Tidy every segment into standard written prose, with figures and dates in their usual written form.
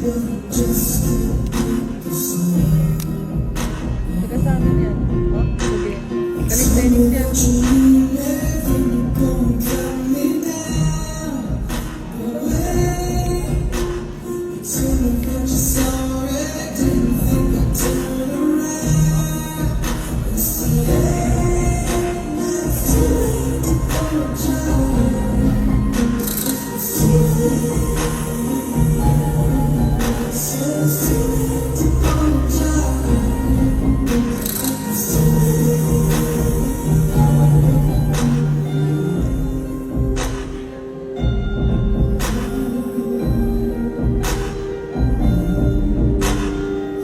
Taga sa amin yan. Oh, sige. Kalis-tenis yan.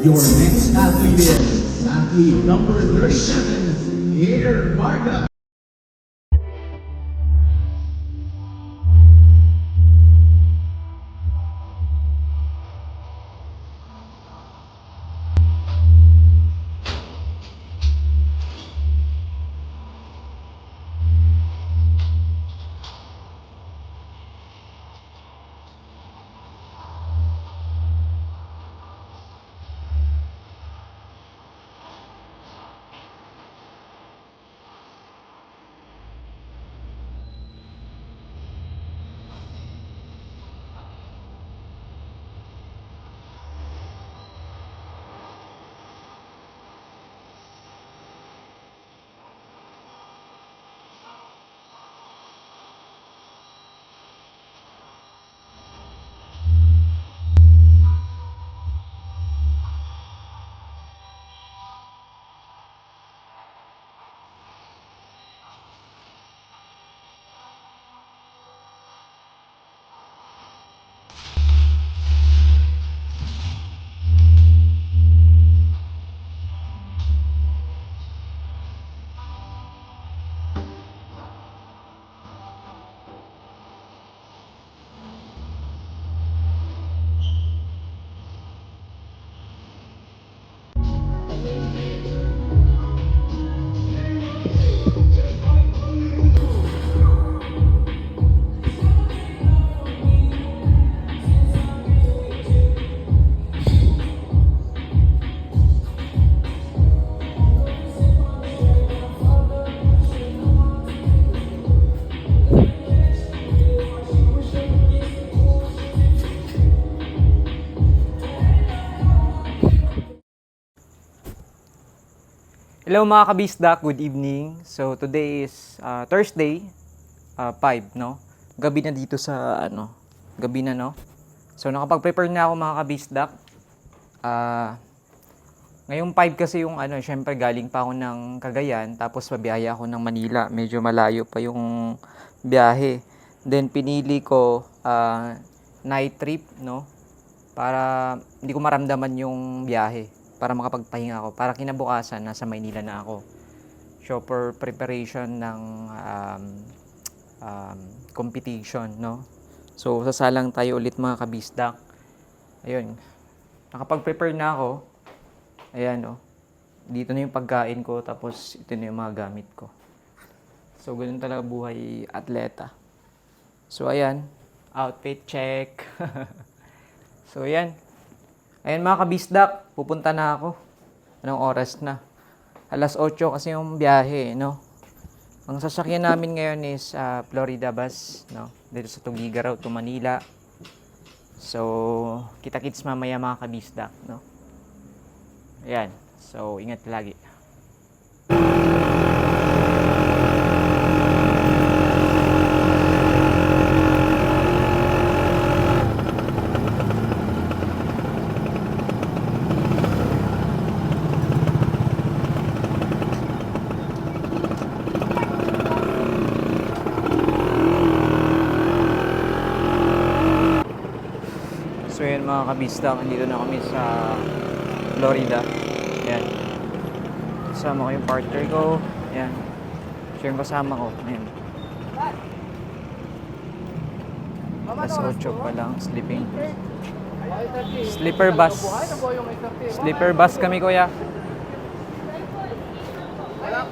Your next athlete is athlete number 37, Air Vargas. Hello mga kabisdak, good evening. So today is Thursday, 5, no? Gabi na dito sa gabi na, no? So nakapag-prepare na ako mga kabisdak. Ngayong 5 kasi yung syempre galing pa ako ng Cagayan, tapos pabiyaya ako ng Manila. Medyo malayo pa yung biyahe. Then pinili ko night trip, no? Para hindi ko maramdaman yung biyahe. Para makapagpahinga ako, para kinabukasan nasa Maynila na ako. So for preparation ng competition, no? So sasalang tayo ulit mga kabisdak. Ayun, nakapag-prepare na ako. Ayan, no? Dito na yung pagkain ko, tapos ito na yung mga gamit ko. So ganun talaga buhay atleta. So ayan, outfit check. So ayan. Ayan mga kabisdak, pupunta na ako. Anong oras na? 8:00 kasi yung biyahe, no? Ang sasakyan namin ngayon is Florida bus, no? Dito sa Tugiga Road to Manila. So, kita-kits mamaya mga kabisdak, no? Ayan. So, ingat lagi. So yun mga kabisdak, nandito na kami sa Florida. Ayan. Kasama ko yung partner ko. Ayan. Siya yung kasama ko. Ayan. Alas 8 pa lang, sleeping. Sleeper bus. Sleeper bus kami, kuya. Wala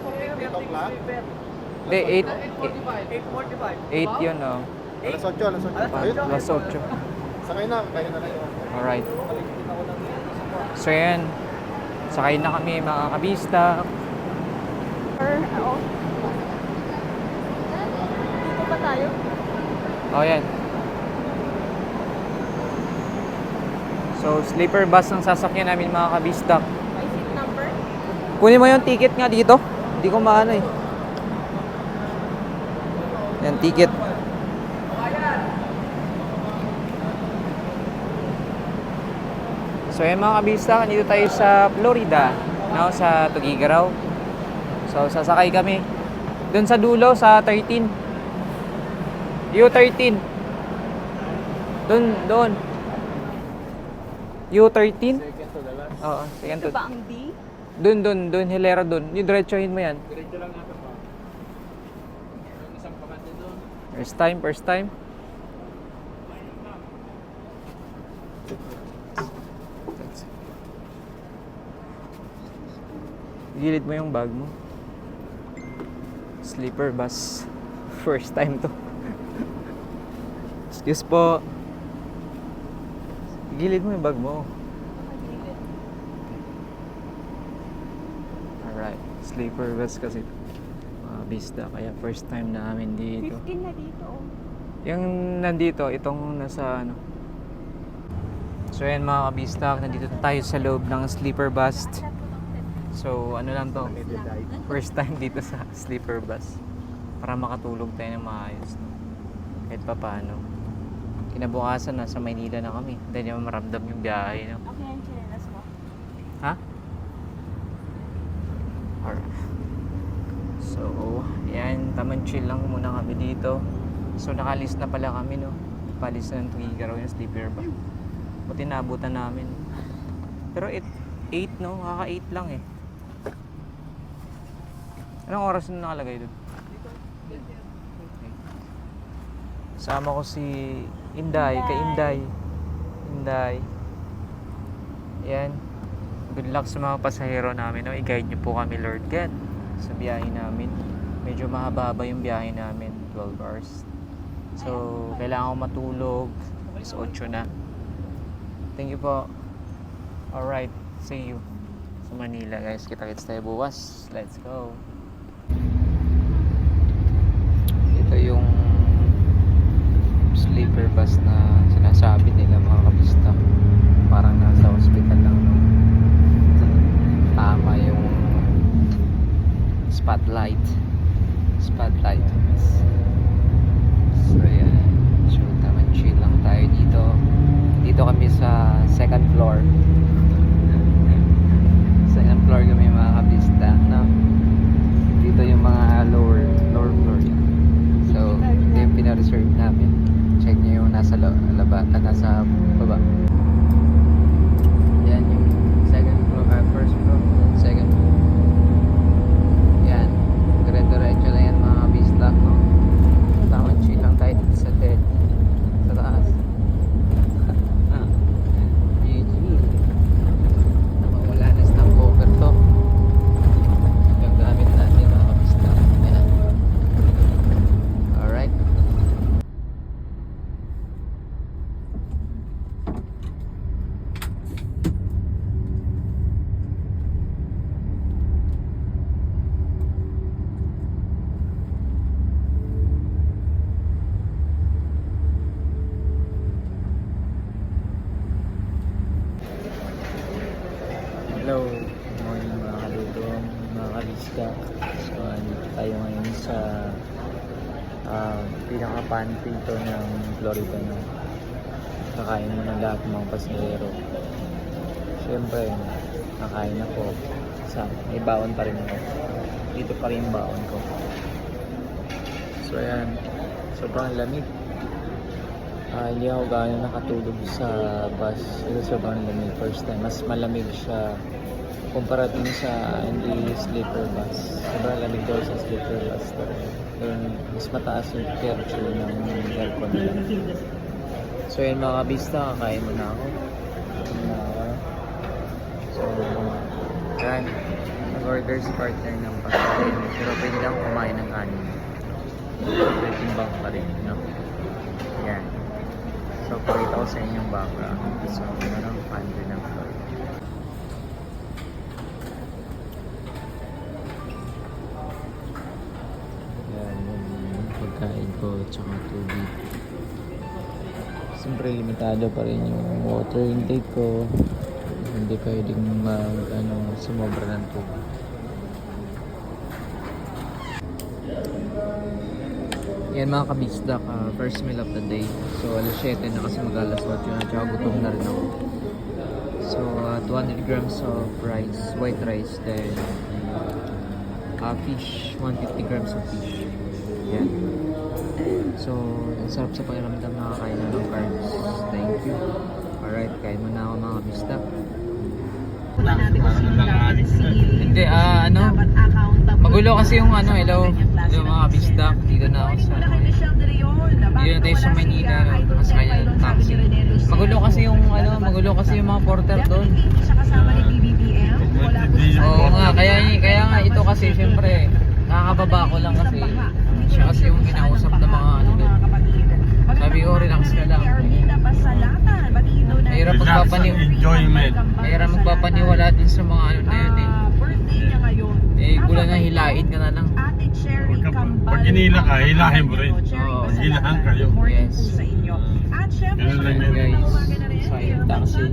po 8:30 sleeper. Hindi, 8 yun, oh. Alas 8, alas 8. Alas 8. Sakay na, kaya na lang yung Alright. kalimutin ako ng So yan, sakay na kami mga kabista. Dito pa tayo? Oh yan. So sleeper bus ang sasakyan namin mga kabista. May seat number? Kunin mo yung ticket nga dito. Hindi ko maano eh. Yan, ticket. So yan mga kabista, dito tayo sa Florida, no, sa Tugigaraw. So sasakay kami doon sa dulo sa 13. U13. Doon. U13? second to the last. Oo, second to. Ito ba ang D? Doon, hilera doon. Yung diretsuhin mo yan. Diretso lang natin pa. Yung isang pakante doon. First time. Gilid mo yung bag mo. Sleeper bus. First time to. Excuse po. Gilid mo yung bag mo. Alright. Sleeper bus kasi. Mga bista. Kaya first time namin dito. 15 na dito. Yung nandito, itong nasa ano. So yan mga kabista, nandito tayo sa loob ng sleeper bus. So ano lang to, first time dito sa sleeper bus. Para makatulog tayo ng maayos. No? Kahit pa paano. Kinabukasan nasa Maynila na kami. Hindi naman maramdam yung biyahe. No? Okay, ang chinelas mo. Ha? Alright. So, yan. Tamang chill lang muna kami dito. So, nakalis na pala kami, no? Palis na ng Tugigaraw yung sleeper ba? Buti naabutan namin. Pero 8, no? Kaka-8 lang eh. Anong oras na nakalagay doon? Kasama ko si Inday, kay Inday. Yan. Good luck sa mga pasahero namin. No? I-guide niyo po kami, Lord God, sa biyahe namin. Medyo mahaba-haba yung biyahe namin, 12 hours. So, kailangan ko matulog. Alas 8 na. Thank you po. Alright, see you sa Manila, guys. Kita-kits tayo bukas. Let's go. Ito yung sleeper bus na sinasabi nila mga kabista. Parang nasa hospital lang, no? Tama yung spotlight. So yan, so tama, chill lang tayo dito kami sa second floor kami mga kabista, no? Dito yung mga lower floor yan. So ito yung pina-reserve namin. Check nyo yung nasa nasa baba. Yan yung second floor, first floor, second floor. Yan, dire-diretso lang yan mga kabista, no? Tama, chill lang tayo dito sa taas. GG. Wala na stop over to. Yung gamit natin mga kabista. Yan. Alright. Hello, good morning mga kalugong, mga kalista. So, dito tayo ngayon sa pinaka-pantry ito ng Florida na kakain mo ng lahat ng mga pasahero. Siyempre, kakain ako. May baon pa rin ako. Dito pa rin yung baon ko. So, ayan. Sobrang lamig. Hindi ako gaano nakatulog sa bus. Ito sobrang lamig. First time. Mas malamig siya kumpara din sa hindi sleeper bus. Sobrang lamig daw sa sleeper bus. Pero mas mataas yung temperature ng aircon nila. So yun mga kabista, kakain mo na ako. So, yan. Nag-order si partner ng pagkain. Pero pwede lang kumain ng kanin. Timbang pa rin, no? Yan. So, So, pakita ko sa inyo yung background. So, parang fan din ng floor. Yan, yung pagkain ko, tsaka tubig. Siyempre, limitado pa rin yung water intake ko. Hindi pwedeng sumobra ng tubig. Yan mga kabisdak, first meal of the day. So alas 7 na kasi mag-alas 8 na, tsaka gutom na rin ako. So 200 grams of rice, white rice, then fish, 150 grams of fish. Yan. So, ang sarap sa pakiramdam nakakain na ng carbs. Thank you. Alright, kain mo na ako mga kabisdak. Hindi, magulo kasi yung hello mga kabisdak, dito na ako sa dito na tayo sa Manila, kasi kaya ng taxi. Magulo kasi yung mga porter doon. Oo nga, kaya nga ito kasi syempre nakakababa ko lang kasi siya kasi yung kinausap ng mga doon. Sabi ko, relax ka lang. Mahirap magpapaniwala din sa mga na yun eh. Kulang na hilain ka na lang. Pag hinila ka, hilahin mo rin. Oo. Hilahan kayo. Yes. Ganun lang yun. Guys, sa yung taxi.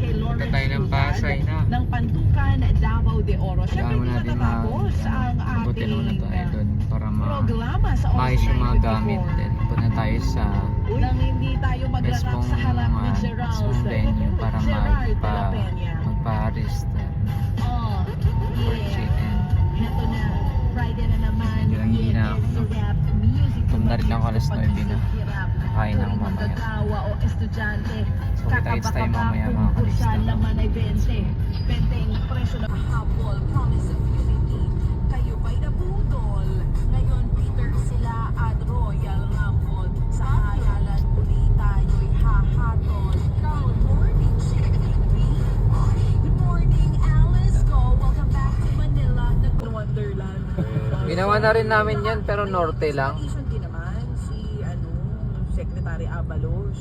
Punta tayo ng Pasay na. Ng Pantukan, Davao de Oro. Kailangan mo natin mabutin muna tayo doon para maayos yung mga gamit. Then punta tayo sa nang hindi tayo maglakak sa harap ni Gerald venue para magpa-arrest for chicken. Heto na, Friday na naman. Medyo nanghihina ako, no? Gutom na rin ako, alas 9 na. Kakain ako mamaya. So, kita-kits tayo mamaya mga kalista. Laman ay 20. 20 presyo ng habol, promise of unity. Kayo ba'y nabudol? Ngayon Peter sila at Royal Rumble. Sa hayalan muli tayo'y hahatol. Good morning, Chippy. Good morning, Alice. Go. Welcome back to Manila. Wonderland. Ginawa na rin namin yan pero norte lang. Din naman si Secretary Abalos.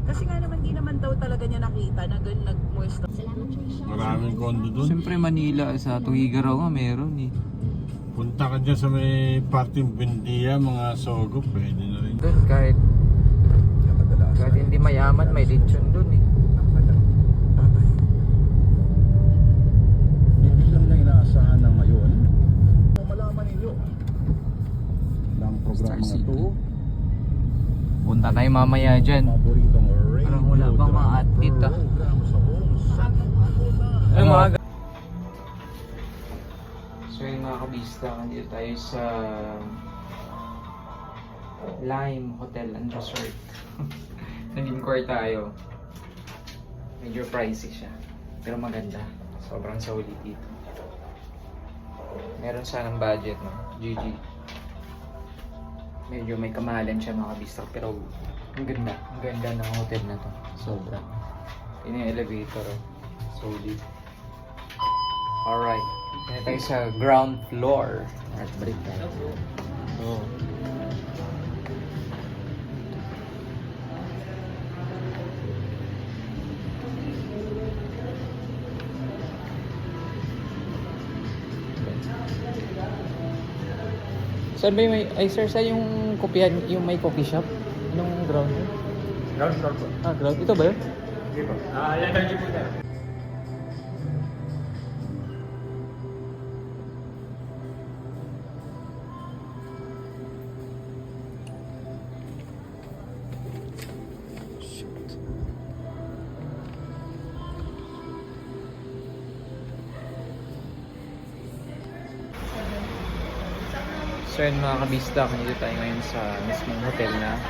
Kasi nga naman di naman daw talaga niya nakita na nagmuesto. Maraming kondo dun. Siyempre Manila, sa Tuguegarao nga meron eh. Punta ka dyan sa may parting Buendia, mga Sogo, pwede na rin. Doon kahit hindi mayaman, may lechon doon eh. Hindi lang na inaasahan ng ngayon. Malaman ninyo ng programa Star ito, Punta tayo mamaya dyan. paboritong radio Parang wala bang mga athlete ah. program sa buong sanlibutan. Ay, mga So yun mga kabista, nandito tayo sa Lime Hotel and Resort. Nag-inquire tayo. Medyo pricey siya, pero maganda. Sobrang solid dito. Meron sanang budget, no? GG. Medyo may kamahalan siya mga kabista, pero ang ganda. Ang ganda ng hotel na to. Sobra. Yun yung elevator, oh. Solid. Alright. Kaya tayo sa ground floor. At break tayo. So, saan ba yung sir, saan yung kopihan, yung may coffee shop? Anong ground? Ground floor po. Ground. Ito ba yun? Hindi po. Energy po tayo. So yun mga kabista, nandito tayo ngayon sa mismong hotel na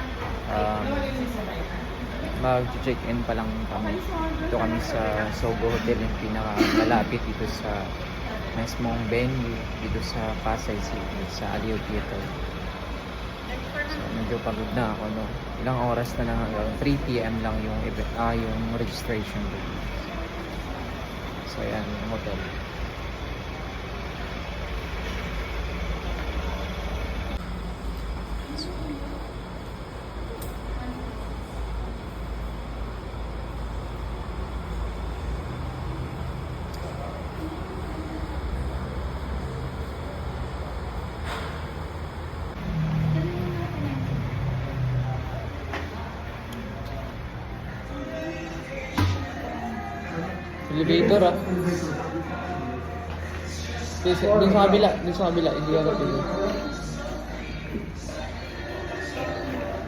mag-check-in pa lang kami. Dito kami sa Sogo Hotel, yung pinakamalapit dito sa mismong venue dito sa Pasay City, sa Aliw Theater. So medyo pagod na ako, no? Ilang oras na lang, hanggang 3 PM lang yung yung registration dito. So yan, yung hotel. Elevator ah. Doon sa kabila, hindi ako pili.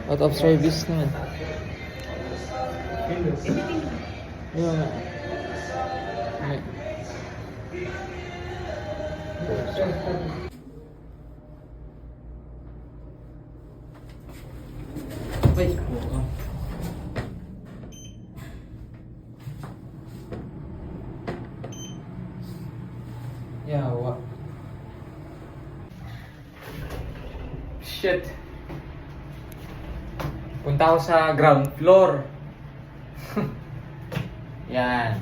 Out of service naman. Di ba nga? Okay. Okay. Yawa. Shit. Punta ako sa ground floor. Yan.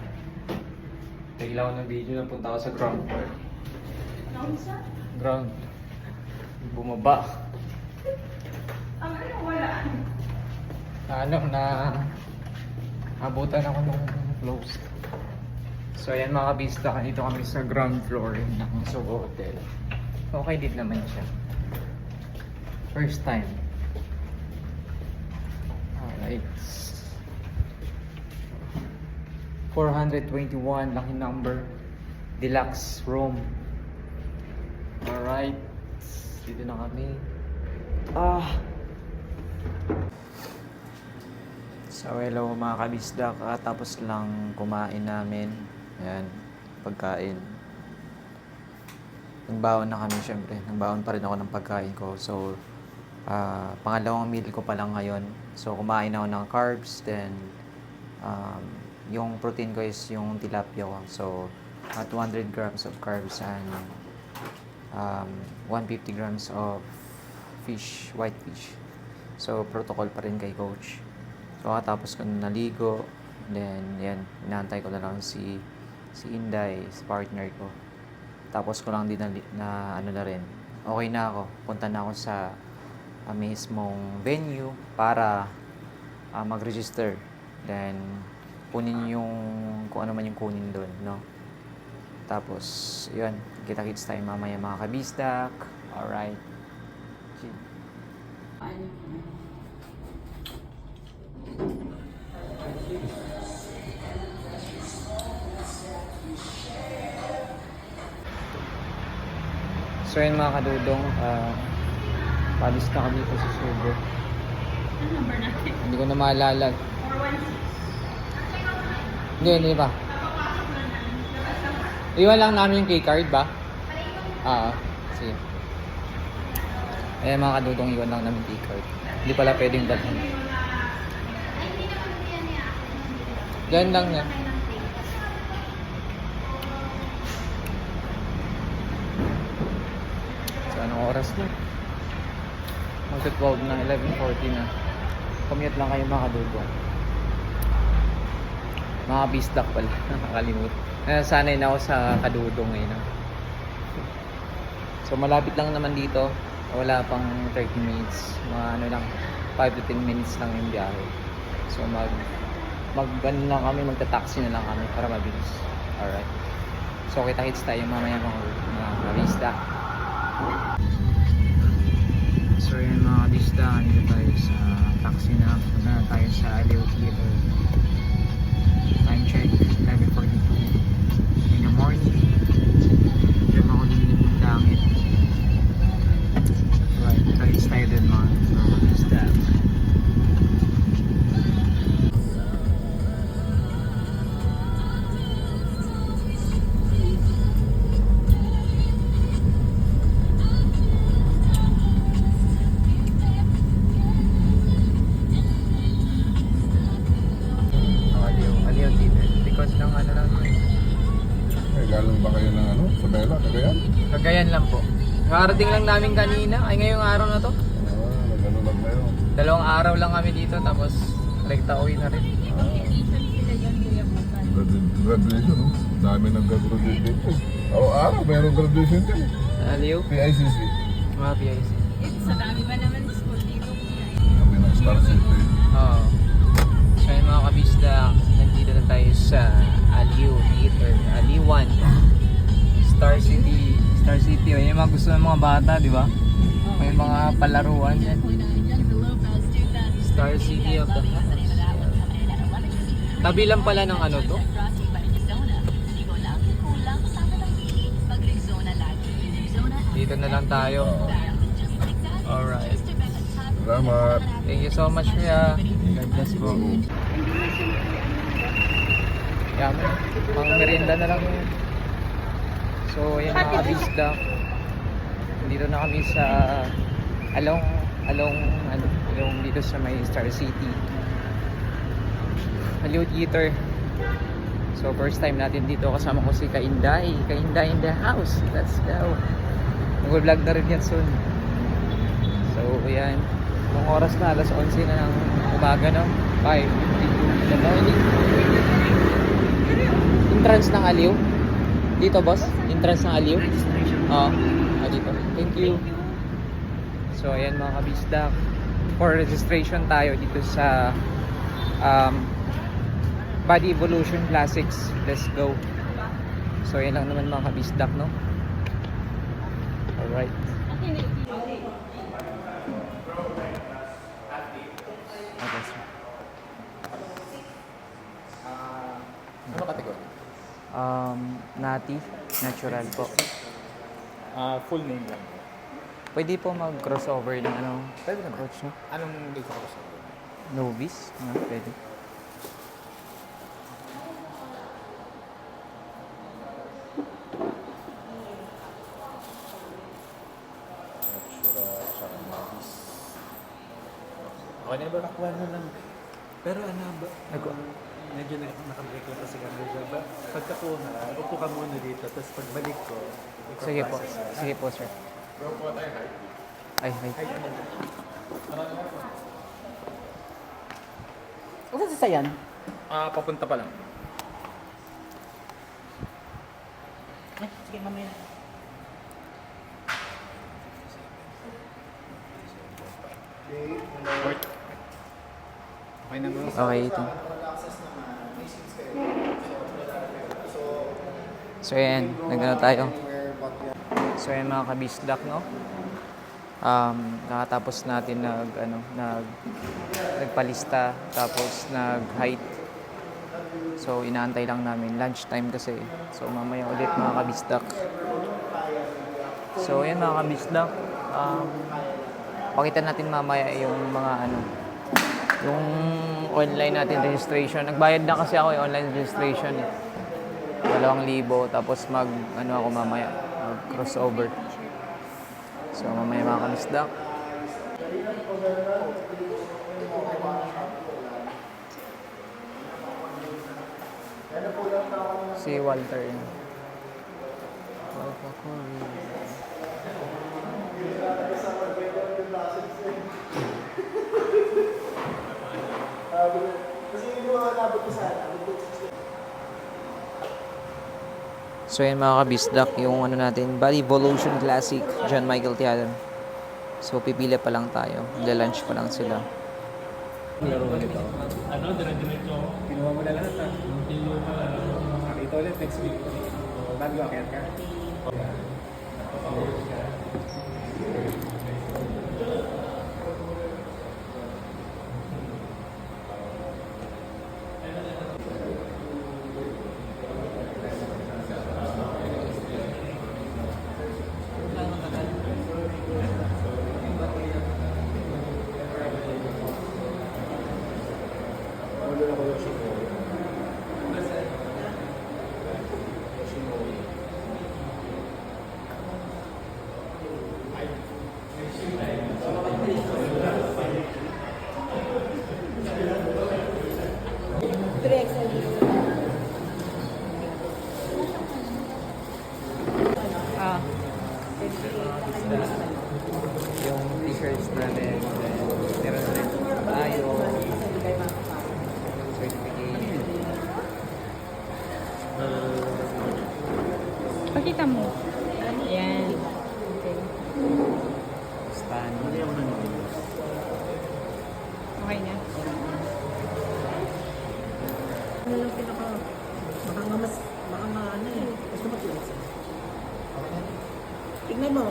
Tigla ko ng video na punta ako sa ground floor. Ground. Bumaba. Abutan ako ng closed. So ayan mga kabista, dito kami sa ground floor ng Sogo Hotel. Okay din naman siya. First time. Alright. 421, lucky number. Deluxe room. Alright. Dito na kami. So hello mga kabisda, tapos lang kumain namin. Ayan, pagkain. Nagbaon na kami syempre. Nagbaon pa rin ako ng pagkain ko. So, pangalawang meal ko pa lang ngayon. So, kumain ako ng carbs. Then, yung protein ko is yung tilapia ko. So, 200 grams of carbs and 150 grams of fish, white fish. So, protocol pa rin kay coach. So, tapos ko na naligo. Then, yan, inaantay ko na lang si Inday, si partner ko. Tapos ko lang din na ano na rin. Okay na ako. Punta na ako sa mismong venue para mag-register. Then, kunin yung kung ano man yung kunin doon, no? Tapos, yun. Kita-kits tayo mamaya mga kabisdak. Alright. So yun mga kadudong, palis na kami dito sa Subo. Ano number natin? Hindi ko na maalala. 416. Hindi ba? Iwan lang namin yung keycard ba? Sige. Mga kadudong, iwan lang namin keycard. Hindi pala pwedeng dalhin. Diyan lang yan. Anong oras na? Magsa-12 na, 11:40 na. Commute lang kayo mga kadudong. Mga bisdak pala, nakakalimut. Nasanay na ako sa kadudong ngayon. So malapit lang naman dito. Wala pang 30 minutes. Mga ano lang, 5 to 10 minutes lang yung biyahe. So ano lang kami, magta-taxi na lang kami para mabilis. Alright. So kita-kits tayo mamaya mga bisdak. So yun mga kabisda, dito tayo sa taxi na. Punta na tayo sa Aliw Theater. Time check, 11:42 in the morning. Diyan ako lumilim ng langit. Right, tayo din mga kabisda. Galing ba kayo ng sa Bella, Cagayan? Cagayan lang po. Nakarating lang namin kanina, ay ngayong araw na to. Nagano lang kayo. 2 araw lang kami dito, tapos rekta uwi na rin. Graduation, no? Dami nag-graduate dito. Araw-araw, mayroong graduation din. Aliw? PICC. Mga PIC. Sa dami ba naman school dito? Kami ng Star City. Oo. So yun mga kabisda, nandito na tayo sa Aliw Theater, Aliwan, Star City. Yun yung mga gusto ng mga bata, di ba? May mga palaruan yan. Star City of the Heavens. Tabi lang pala ng ano to? dito na lang tayo. Alright. Salamat. Thank you so much, Kuya. God bless po. Yaman. Pang merienda na lang yun. So, yan mga kabisda. Dito na kami sa along dito sa may Star City. Hollywood Theater. So, first time natin dito. Kasama ko si Kainday. Kainday in the house. Let's go. Mag-vlog na rin yan soon. So, yan. Ang oras na, alas 11 na ng umaga, no? 5:52 in the morning. Entrance ng Aliw. Dito, boss? Entrance ng Aliw? Oo. Dito. Thank you. So, ayan mga kabisdak. For registration tayo dito sa Body Evolution Classics. Let's go. So, yan lang naman mga kabisdak, no? Alright. Okay, sir. Ano kategory? Nati. Natural po. Full name lang. Pwede po mag-crossover ng ano, Pwede naman. coach, no? Anong dito ko sa Novice? Pwede. Okay na ba? Nakuha na lang. Pero ano ba? Nag- Medyo nakabreak lang kasi kami dyan. Pagkakuha, upo ka muna dito. Tapos pagbalik ko, Sige po. Sige po, sir. Ay, ay. Saan sasayan? Papunta pa lang. Ay, sige mamaya. Okay na ba? Okay, ito. So, ayan. Nagano tayo. So, ayan mga kabisdak, no? Nakatapos natin nagpalista, tapos nag-height. So, inaantay lang namin. Lunchtime kasi. So, mamaya ulit mga kabisdak. So, ayan mga kabisdak. Pakita natin mamaya yung mga yung online natin registration. Nagbayad na kasi ako yung online registration. 2,000. Tapos ako mamaya. Mag-crossover. So, mamaya mga kabisdak. Si Walter yun. Walter Corey. So yan mga kabisdak, yung natin, Body Evolution Classic, John Michael Theater. So pipila pa lang tayo, lunch pa lang sila. kinuha mo na lahat ha. Nakita ulit next week. Bago akit ka. Yung t-shirts natin, meron rin tayo, certification. Pakita mo. Yan. Okay. Stand. Okay na. Ano lang pinaka... Baka nga mas... Baka maano eh. Gusto mo tulis. Tignan mo.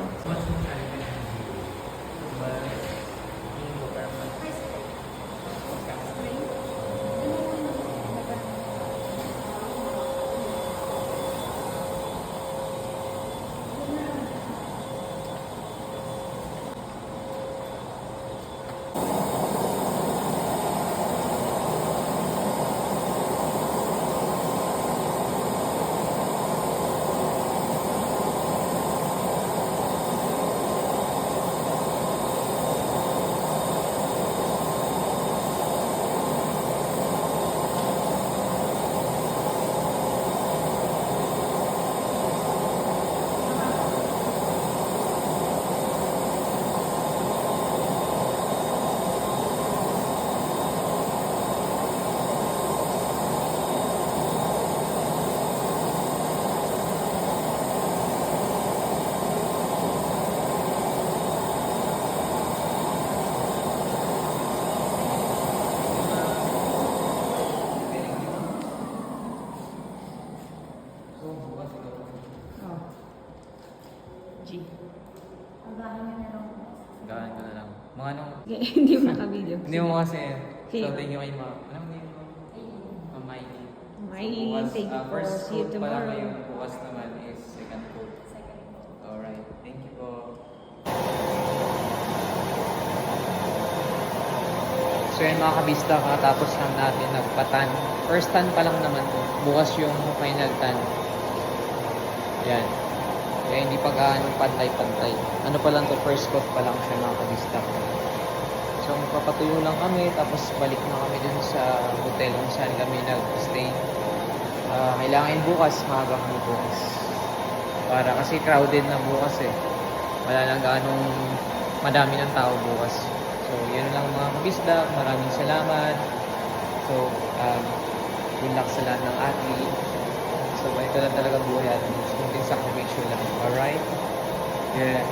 ano. Hindi mo naka-video. Hindi mo kasi. Sige. So, thank you kay Ma. Anong name mo? Mamay. My thank you for first see you coat pa lang tomorrow. ngayon. Bukas naman is second coat. Alright. Thank you po. So yun mga kabista, kakatapos lang natin nagpatan. First tan pa lang naman to. Bukas yung final tan. Yan. Kaya hindi pa gaano pantay-pantay. Ano pa lang to, first coat pa lang siya mga kabista. So magpapatuyo lang kami, tapos balik na kami dun sa hotel kung saan kami nag-stay. Kailangan bukas, maaga kami bukas. Para kasi crowded na bukas eh. Wala lang gaanong madami ng tao bukas. So, yun lang mga kabisda. Maraming salamat. So, good luck sa lahat ng athlete. So, ito lang talaga buhay at something sakripisyo lang. Alright? Yeah.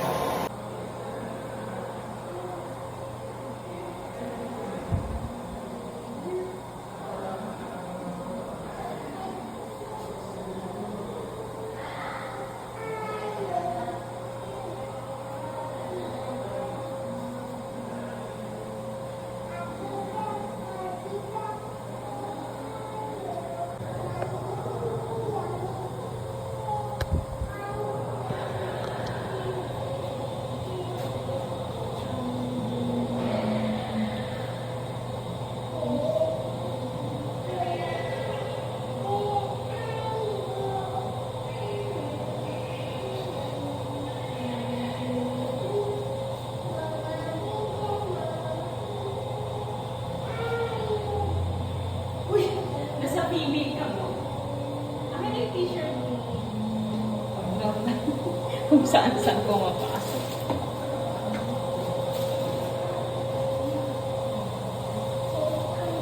Nasa female ka mo. Akin yung t-shirt mo. Kung saan-saan ko mapasok.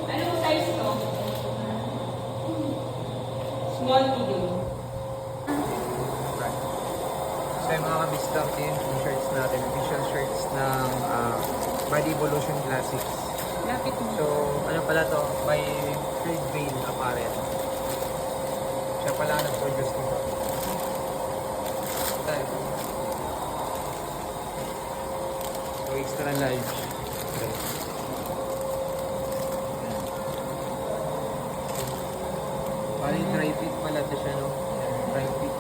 Anong size to? Small, medium. Right. So yung mga kabisda, yung t-shirts natin, official shirts ng Body Evolution Classics. Lapit mo. So, ano pala to? By Third Veil Apparel. Siya pala nag-produce nito. Tayo. So, extra large. Bali, dry fit pala ito siya, no? Dry fit.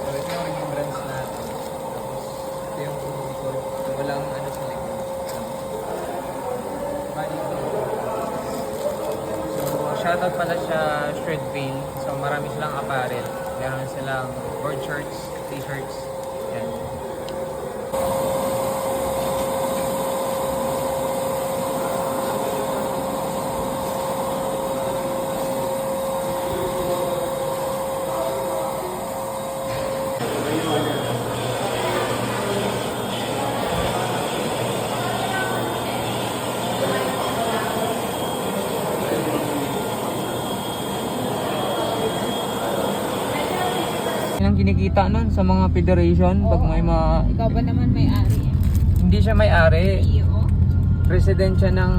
So, ito yung brands natin. Tapos, ito yung so, walang ano sa likod. So, shoutout pala siya Shred Veil. So, marami silang apparel. Meron silang board shirts, t-shirts. Yan. Yan ang kinikita nun sa mga federation pag may mga... Ikaw ba naman may-ari? Hindi siya may-ari. CEO? President siya ng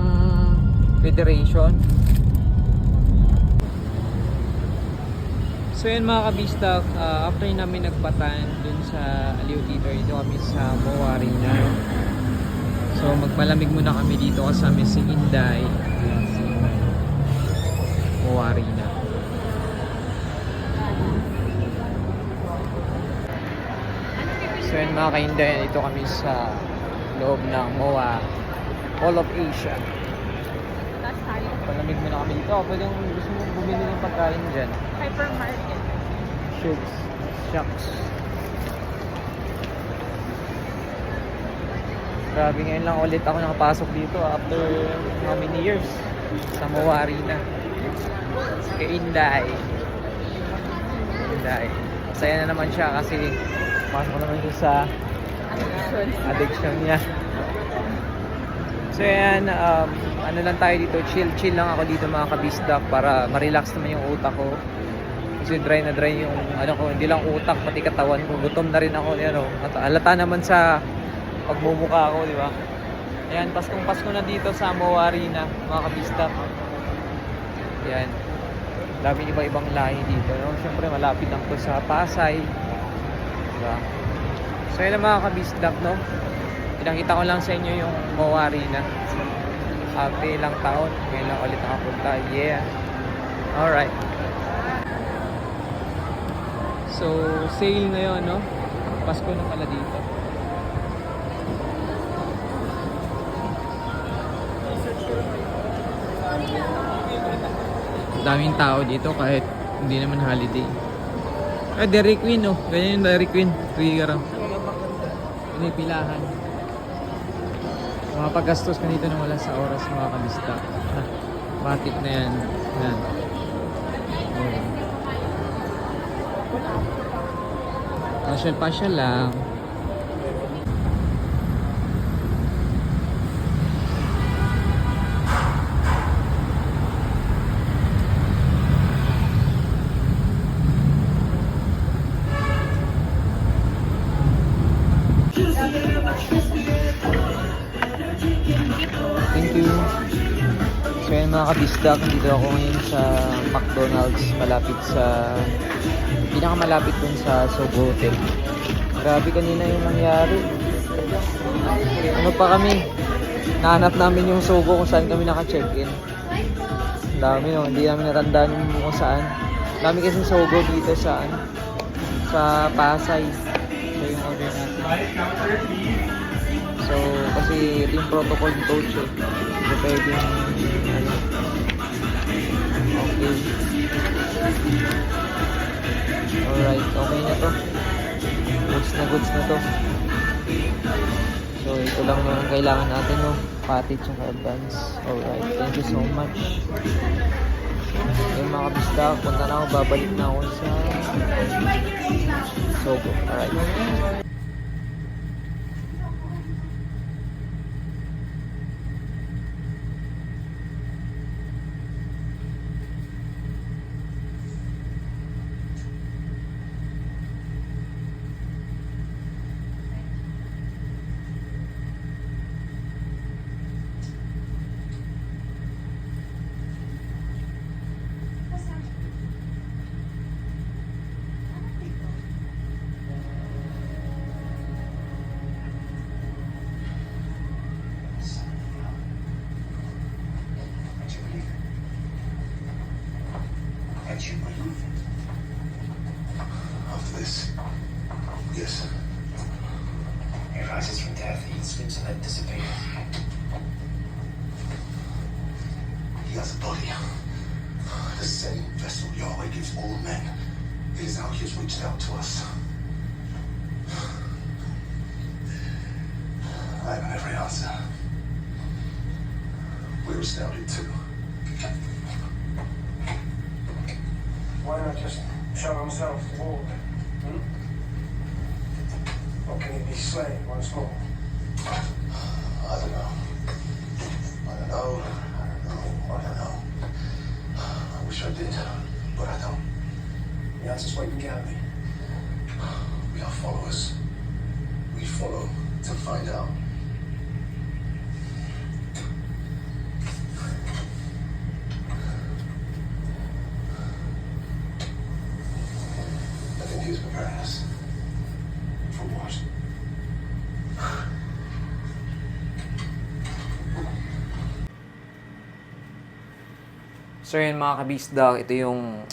federation. So yun mga kabistak, after namin nagpatan dun sa Aliw Theater, dito kami sa Moa Arena. So magpalamig muna kami dito kasama si Inday. Ayan, si Moa Arena. So yun mga ka-Inday, dito kami sa loob ng MOA All of Asia. Tapos tayo. Palamig muna kami dito. Pwede kung gusto mo bumili ng pagkain dyan. Hypermarket. Shoots. Shucks. Grabe, ngayon lang ulit ako nakapasok dito after how many years sa MOA Arena. Kay Inday. Inday. Masaya na naman siya kasi pasok naman siya sa addiction niya. So yan, ano lang tayo dito, chill lang ako dito mga kabisdak para ma-relax naman yung utak ko. Kasi dry na dry yung ano ko, hindi lang utak, pati katawan ko. Gutom na rin ako, ano, at halata naman sa pagmumukha ko, di ba? Ayan, Pasko na dito sa MOA Arena, mga kabisdak. Ayan, daming iba-ibang lahi dito, no? Siyempre malapit lang to sa Pasay. Diba? So yun ang mga kabisdak, no? Pinakita ko lang sa inyo yung MOA Arena. After ilang taon, ngayon lang ulit nakapunta. Yeah. Alright. So, sale ngayon, no? Pasko na pala dito. Daming tao dito kahit hindi naman holiday. Dairy Queen, oh. Ganyan yung Dairy Queen. Trigger. Pinipilahan. Mga paggastos ka dito na wala sa oras mga kabista. Batik na yan. Yan. Oh. Pasyal-pasyal lang. Thank you. So yan mga kabisdak, dito ako ngayon sa McDonald's malapit sa pinakamalapit dun sa Sogo Hotel. Grabe kanina yung nangyari. Ano pa kami? Nahanap namin yung Sogo kung saan kami naka-check-in. Ang dami no, hindi namin natandaan kung saan. Ang dami kasing Sogo dito sa sa Pasay. So yung order natin. So, kasi ito yung protocol ni coach eh. So, pwede yung ano. Okay. Alright, okay na to. Goods na to. So, ito lang yung kailangan natin, no? Pati tsaka advance. Alright, thank you so much. Yung mga kabista, punta na ako, babalik na ako sa Sogo. Alright. You believe it? After this, yes. He rises from death, he sleeps and then dissipates. He has a body. The same vessel Yahweh gives all men. It is how he has reached out to us. I have every answer. We're astounded too. Why not just show himself to Lord? Or can he be slain once more? I don't know. I wish I did, but I don't. The answer's waiting Gandhi. We are followers. We follow to find out. I think he was preparing us. For what? So yun mga kabisdak, ito yung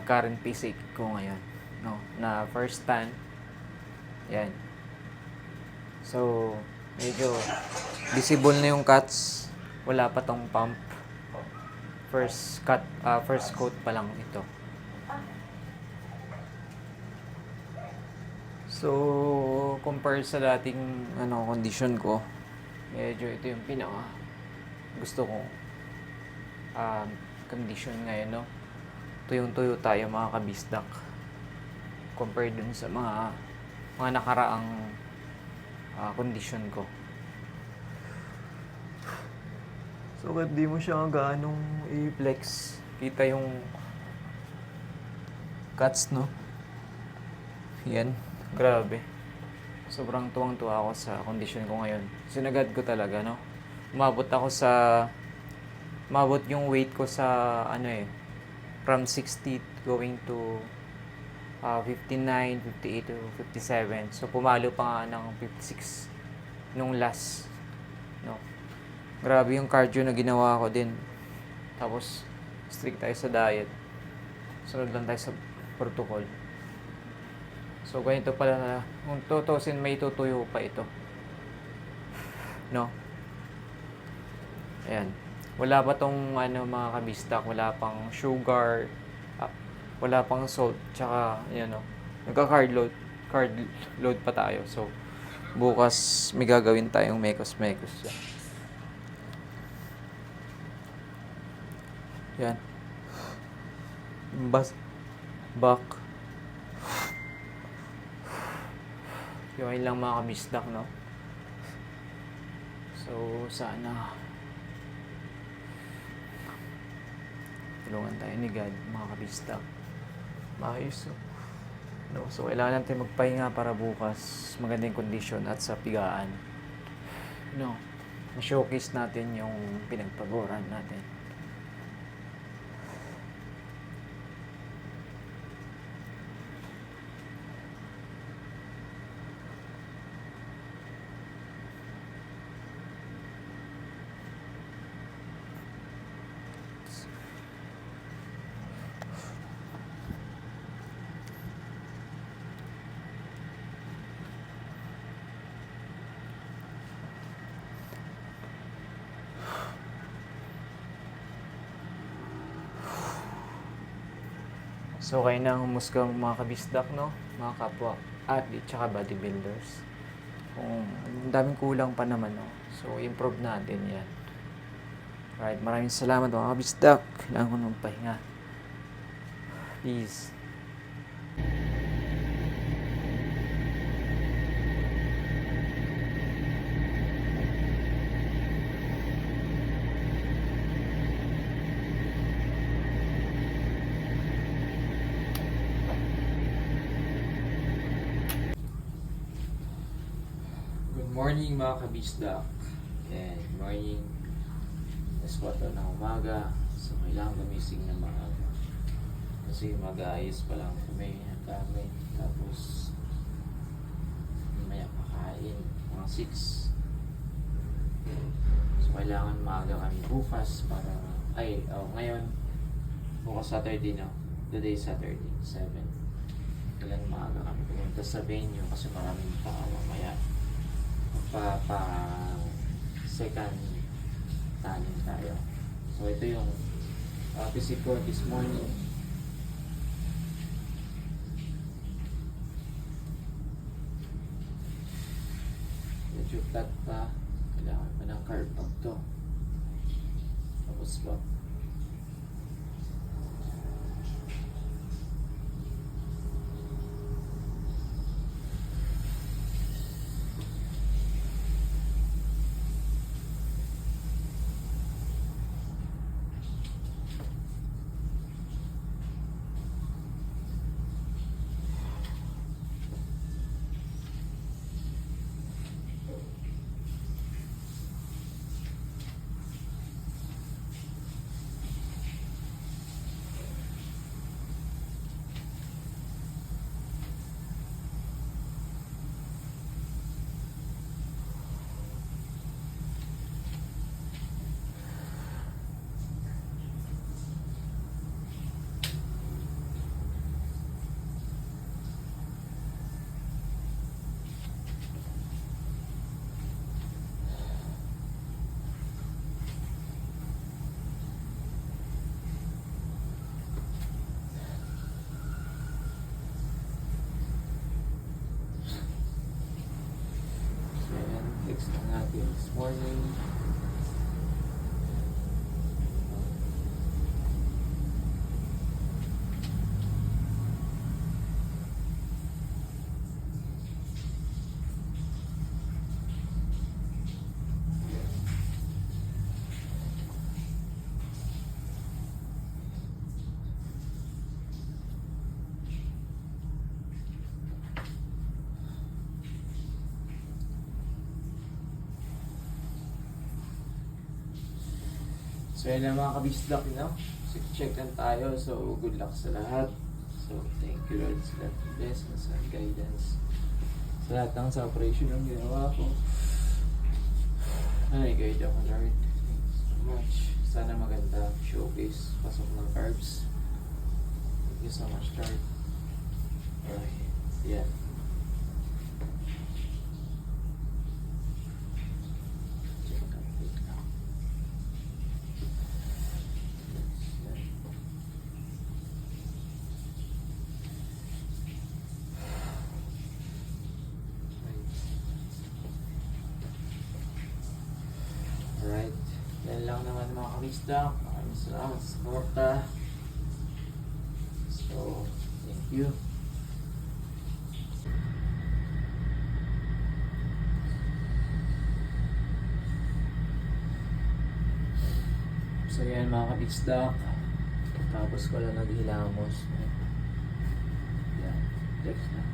current physique ko ngayon, no, na first tan. Yan. So, medyo visible na yung cuts. Wala pa tong pump. First coat pa lang ito. So, compare sa dating condition ko, medyo ito yung pinaka gusto kong condition ngayon, no? Tuyong-tuyo tayo mga kabisdak. Compare dun sa mga nakaraang condition ko. So, ba't di mo siya gaanong i-flex? Kita yung cuts, no? Yan. Grabe. Sobrang tuwang-tuwa ako sa condition ko ngayon. Sinagad ko talaga, no? Umabot yung weight ko sa, from 60 going to 59, 58 to 57. So, pumalo pa nga ng 56 nung last. No. Grabe yung cardio na ginawa ko din. Tapos, strict tayo sa diet. Sunod lang tayo sa protocol. So, ganito pala na, kung tutusin, may tutuyo pa ito. No? Ayan. Wala pa tong mga kabistak, wala pang sugar, wala pang salt, tsaka, nagka-card load pa tayo. So, bukas may gagawin tayong mekos-mekos dyan. Yan. Back. Yun lang mga kabisdak, no? So, sana tulungan tayo ni God, mga kabisdak. Maayos, no? So, kailangan natin magpahinga para bukas magandang kondisyon at sa pigaan. No? Ma-showcase natin yung pinagpaguran natin. So, kayo na humusga mga kabisdak, no? Mga kapwa athlete tsaka bodybuilders. Kung ang daming kulang pa naman, no? So, improve natin yan. Right, maraming salamat mga kabisdak. Kailangan ko ng pahinga. Peace. Good morning mga kabisdak. Good morning. Alas 4 ng umaga. So kailangan gumising na maaga. Kasi mag-aayos pa lang kami ng gamit. Tapos mamaya kakain. Mga 6. So kailangan maaga kami bukas para ngayon bukas Saturday na. Today Saturday 7. Kailangan maaga kami pumunta sa venue kasi maraming tao mamaya. Second tanning tayo. So ito yung visit ko this morning. Medyo flat pa. Kailangan pa ng carb pag to. Tapos ba? Text lang natin this morning. So yun na mga kabisdak, no? So check lang tayo. So good luck sa lahat. So thank you Lord sa lahat ng blessings and guidance. Sa lahat ng sa operation ng ginawa ko. Ay, guide ako, Lord. Thanks so much. Sana maganda showcase. Pasok ng carbs. Thank you so much, Lord. Ay, yan. Check out it now. Yan. Alright. Yan lang naman mga kabisda. Maraming salamat sa suporta. So, thank you. So yan mga kabisda. Tapos ko lang naghilamos. Yan. Text na.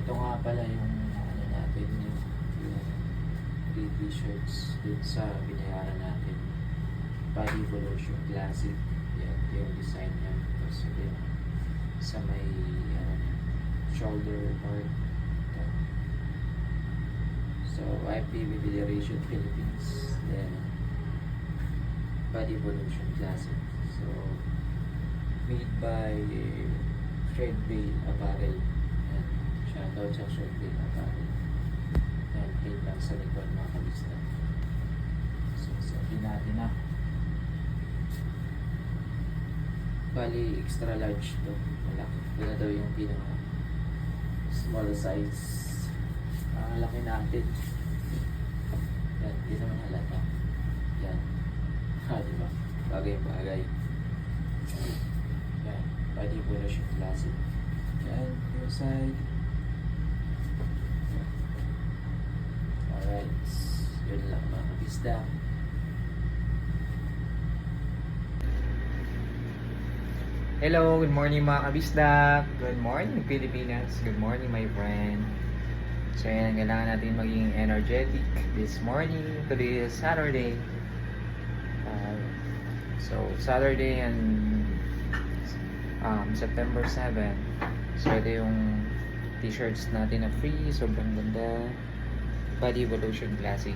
Ito nga pala yung ano natin yung free t-shirts dun sa binayaran natin. Body Evolution Classic. Yan, yung design niya. Tapos yun, sa may ano, shoulder part. Ito. So, IFBB Federation Philippines. Then, Body Evolution Classic. So, made by Threadbale Apparel. Yan. Shoutout sa Threadbale Apparel. Yan, plate lang sa likod mga kabista. So, sabi natin na. Bali, extra large to. Malaki. Ito na daw yung pinaka small size. Ang laki natin. Yan, hindi naman halata. Yan. Ha, diba? Bagay-bagay. Yan. Body Evolution Classic. Yan, your side. Alright. Yun lang mga kabisda. Hello, good morning mga kabisda. Good morning Pilipinas. Good morning my friend. So yan, kailangan natin maging energetic this morning. Today is Saturday. So Saturday and September 7. So ito yung t-shirts natin na free. Sobrang ganda. Body Evolution Classic.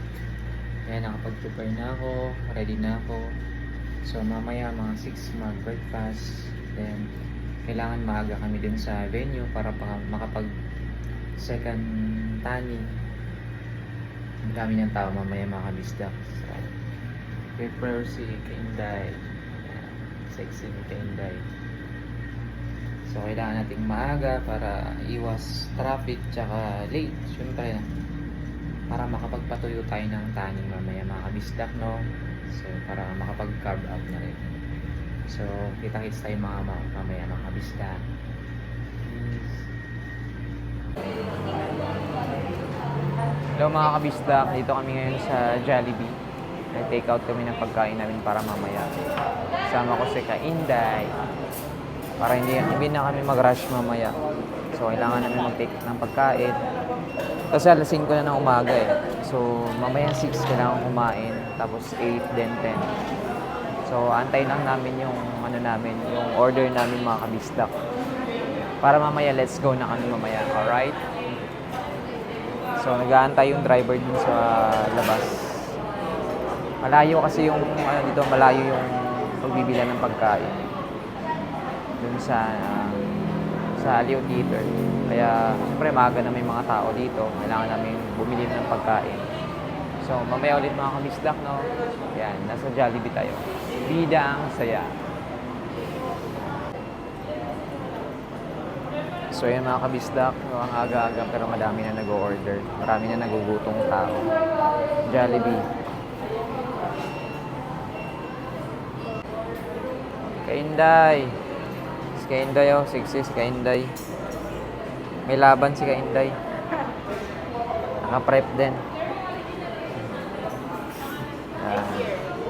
Yan, nakapag-prepare na ako. Ready na ako. So mamaya mga 6 mag-breakfast. Then, kailangan maaga kami dun sa venue para makapag second tanning. Ang dami ng tao mamaya mga kabisdak. So, prepare si Kainday. Sexy ni Kainday. So, kailangan nating maaga para iwas traffic tsaka late. Siyempre, para makapagpatuyo tayo ng tanning mamaya mga kabisdak, no? So, para makapag-carb up na rin. So, kita-kits tayo mamaya mga kabisda. Hello mga kabisda, dito kami ngayon sa Jollibee. Nag-take out kami ng pagkain namin para mamaya. Kasama ko si Kainday. Para hindi na kami mag-rush mamaya. So, kailangan namin mag-take ng pagkain. Kasi alas 5 na ng umaga eh. So, mamaya 6 kailangan kumain. Tapos 8, then 10. So, antayin lang namin yung yung order namin mga kabisdak. Para mamaya, let's go na kami mamaya. Alright? So, nag-aantay yung driver din sa labas. Malayo kasi yung, dito, malayo yung pagbibila ng pagkain. Dun sa Aliw Theater. Kaya, siyempre, maaga na may mga tao dito. Kailangan namin bumili ng pagkain. So, mamaya ulit mga kabisdak, no? Yan, nasa Jollibee tayo. Bida ang saya. So, yan mga kabisdak. Ang aga-aga pero madami na nag-order. Marami na nagugutong tao. Jollibee. Kainday. Si Kainday, oh. Sexy si Kainday. May laban si Kainday. Naka-prep din.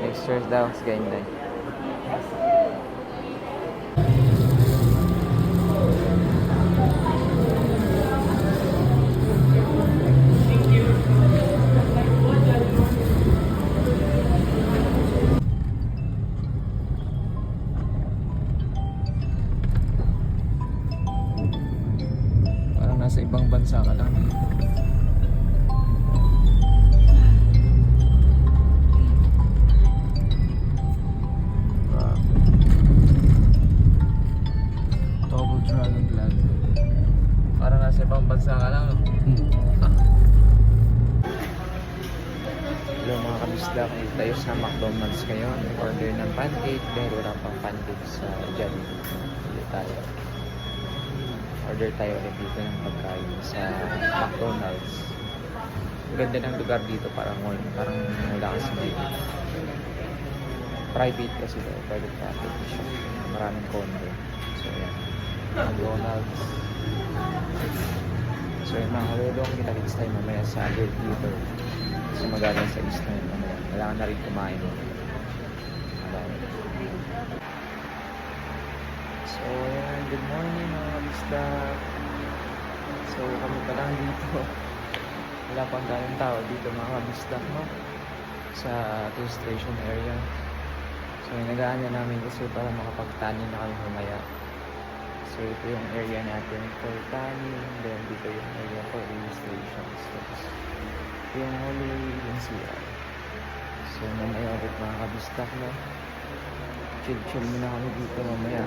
Mixtures daw si Kainday. bansa ka lang dito. Double Dragon Glad. Parang nasa ibang bansa ka lang, no? Hello mga kabisdak, dito tayo sa McDonald's ngayon. Order ng pancake, pero wala pang pancake sa Jollibee. Dito tayo. Order tayo ulit dito ng pagkain sa McDonald's. Ganda ng lugar dito, parang mall, parang wala kasi dito. Private kasi daw, private property siya. Maraming condo. So yan, McDonald's. So yung mga kalulong, kita-kits tayo mamaya sa Great Theater. So magalang sa East na yun mamaya. Kailangan na rin kumain. So yan, good morning mga kabisdak. So kami pa lang dito. Wala pang daming tao dito mga kabisdak, no? Sa tool station area. So inagaan na namin kasi para makapagtanin na kami mamaya. So ito yung area natin for tanning. Then dito yung area for registrations. Tapos yung hallway yung CR. So mamaya ulit mga kabisdak, no? Chill muna kami dito mamaya.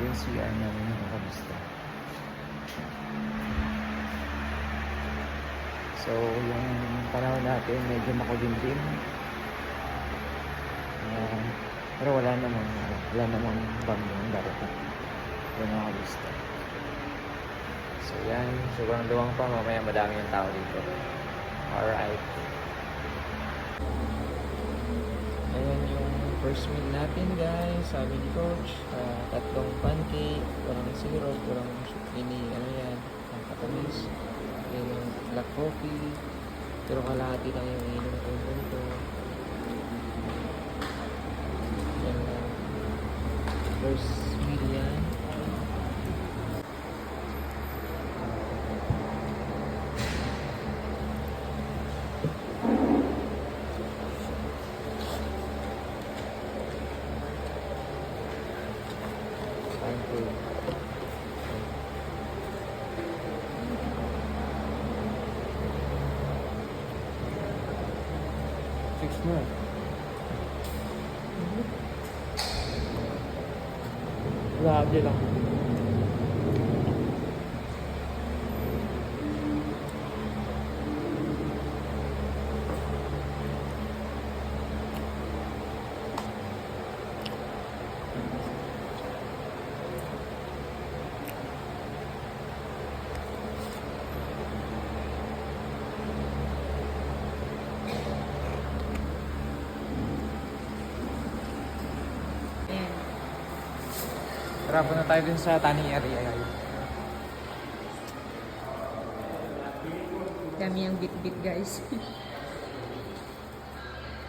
Yung CR namin mga kabisdak. So yung panahon natin medyo makulimlim. Pero wala namang bagyong darating. Yung mga kabisdak. So yan, sobrang luwang pa, mamaya madami yung tao dito. Alright. Ayan yung first meal natin guys, sabi ni Coach. 3 pancake, walang syrup, walang ano yan, ang katamis. Ayan yung black coffee, pero kalahati lang yung inom ko dito. Ayan lang. First meal yan. Fix mo. Grabe lang. Tara, punta tayo dun sa tanning area. Dami ang bit-bit guys.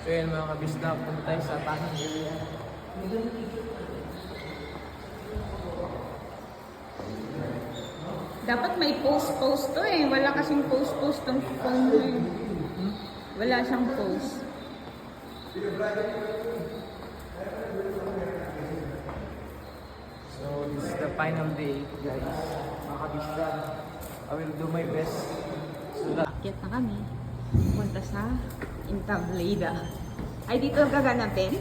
So yun mga kabisdak, punta tayo sa tanning area. Dapat may post-post to eh. Wala kasing post-post ng phone mo eh. Wala siyang post. So this is the final day guys. Mga kabisdak, I will do my best. So that Akyat na kami. Punta sa Intablada. Ay, dito gaganapin?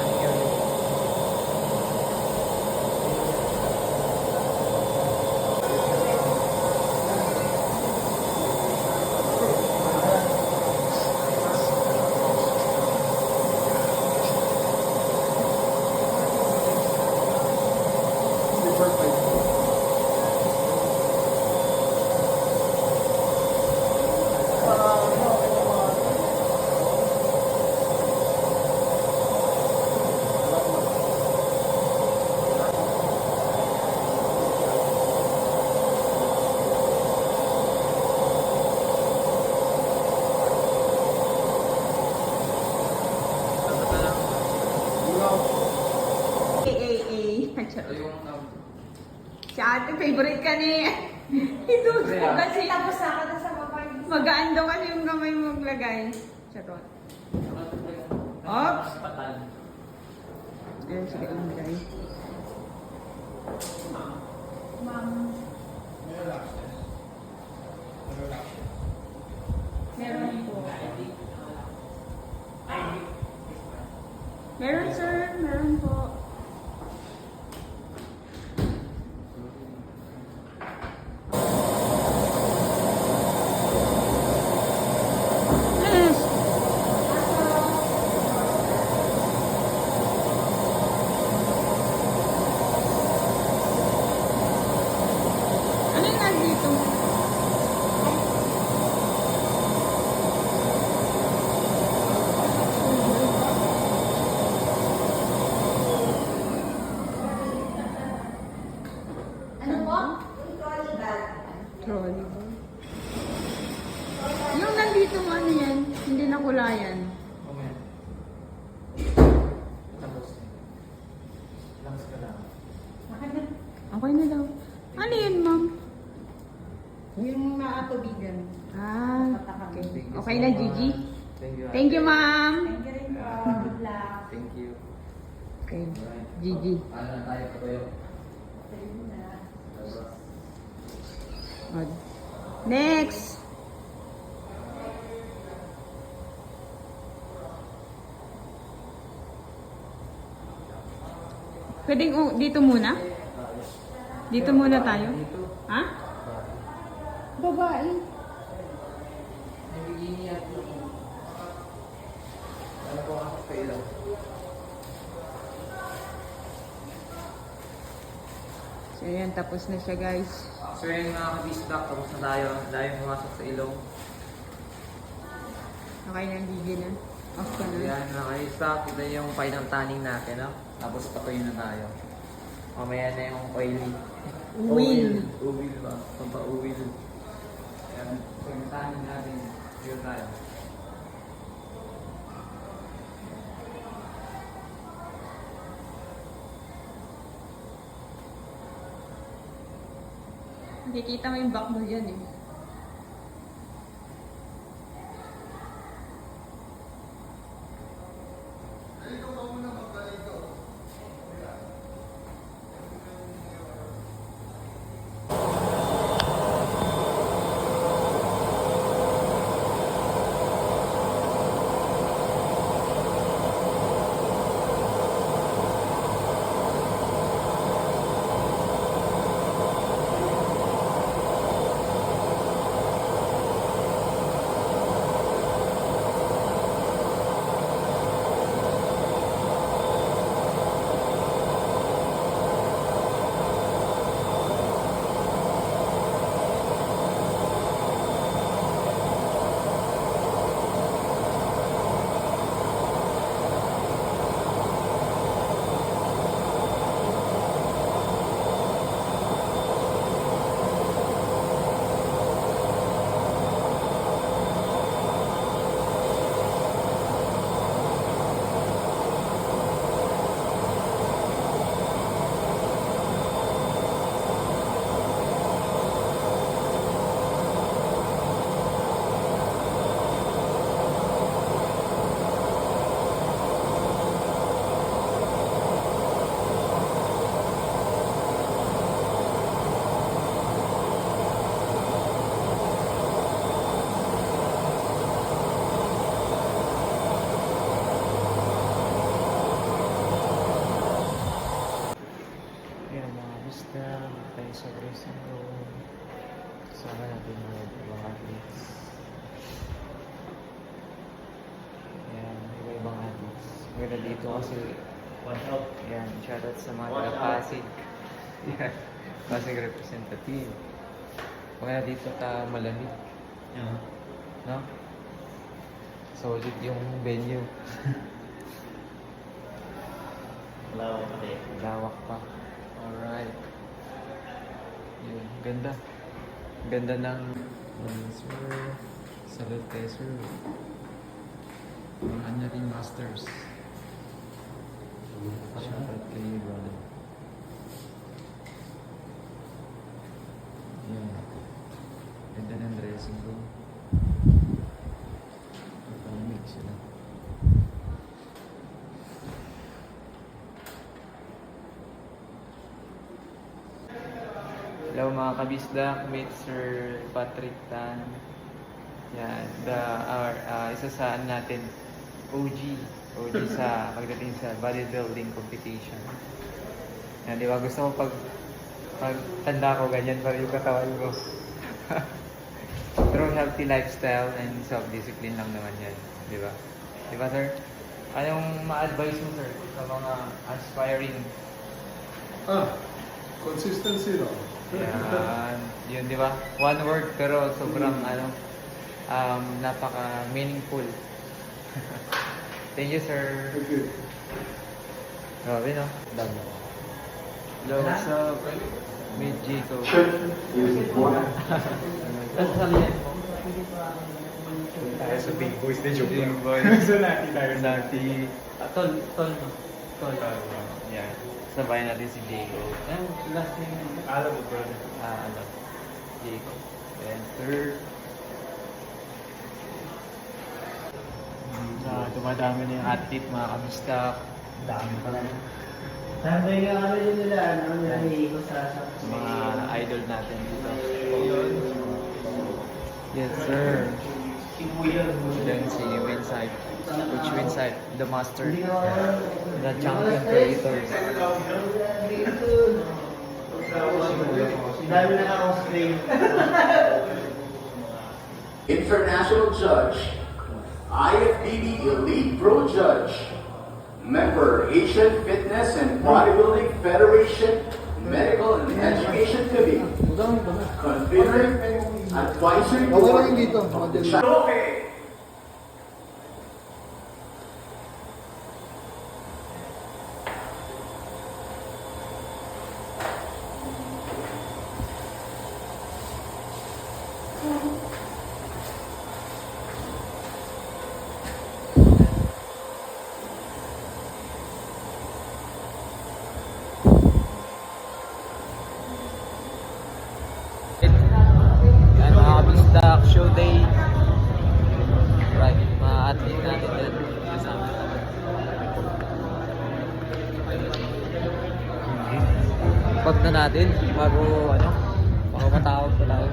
tanning area. ate, favorite ka ni Ito kasi Tapos na ako na sa baba. magaan daw kasi yung kamay mo maglagay. Charot. Oops! Ayun, sige lang guys. Ma'am. Meron po. Meron sir, meron po. Yes. Ano yung nandito? Ano po? Trolley ba? Yung nandito mo ano yan, hindi nakulayan. Okay. Tapos. Langs ka lang. Okay na daw. Ano yun, ma'am? Yung nakatubigan. Ah, okay. Okay na, Gigi? Thank you. Thank you, ma'am. Thank you rin po. Good luck. Thank you. Okay, Gigi. Ano na tayo pa tayo? Odd. Next! Pwedeng dito muna? Dito muna tayo? Ha? Babae. Nabigini yan. Ano po ako sa ilaw? So ayan, tapos na siya guys. So yun mga kabisdak, tapos na tayo. Tayo pumasok sa ilong. Okay na, Gigi na. Off ka na. Ayan mga kabisdak, ito yung final tanning natin. No? Tapos patuloy na tayo. Mamaya na yung oily. Uwil. Uwil ba? Pampa-uwil. Ayan. So yung tanning natin, yun tayo. Nakikita mo yung back mo dyan eh. sa dressing room. Kasama natin yung ibang athletes. Ayan, iba-ibang athletes. Maganda dito kasi ayan, shoutout sa mga taga-Pasig. Ayan, Pasig representative. Maganda dito malamig. No? Solid yung venue. Lawak pa. Alright. Yun, ganda. Ganda ng sir. Salute kay sir. Mga kanya rin masters. Shoutout kay brother. Ganda ng dressing room. Palamig sila. Hello mga kabisdak, meet Sir Patrick Tan. Yan, isa sa natin, OG sa pagdating sa bodybuilding competition. Yan, di ba? Gusto ko pag tanda ko, ganyan pa rin yung katawan ko. Through healthy lifestyle and self-discipline lang naman yan. Di ba? Di ba, sir? Anong ma-advise mo, sir, sa mga aspiring? Consistency, no? Yan. Yun, di ba? One word, pero sobrang, napaka-meaningful. Thank you, sir. Thank you. Grabe, no? Dami. Hello, what's up? Meet Jacob. Tayo sa Big Boys na joke Big lang. Boys. So, natin tayo sa Tol. Yan. Sabay natin si Jacob. Last name. Alam mo, brother. Jacob. And third. Dumadami na yung athlete, mga kabistak. Dami pala. Sabi nga ano yun nila, nahihiko sa Mga idol natin dito. Yes, sir. Then si Winside. Coach Winside, the master. The champion creators. dami na ka-cosplay. International Judge, IFBB Elite Pro Judge, member Asian Fitness and Bodybuilding Federation Medical and Education Committee, Confederate Advisory Board of the Trophy. Yan, mga kabisdak, show day. Right, mga athlete natin yan. Kasama natin. Pag na natin, bago matawag pa tayo.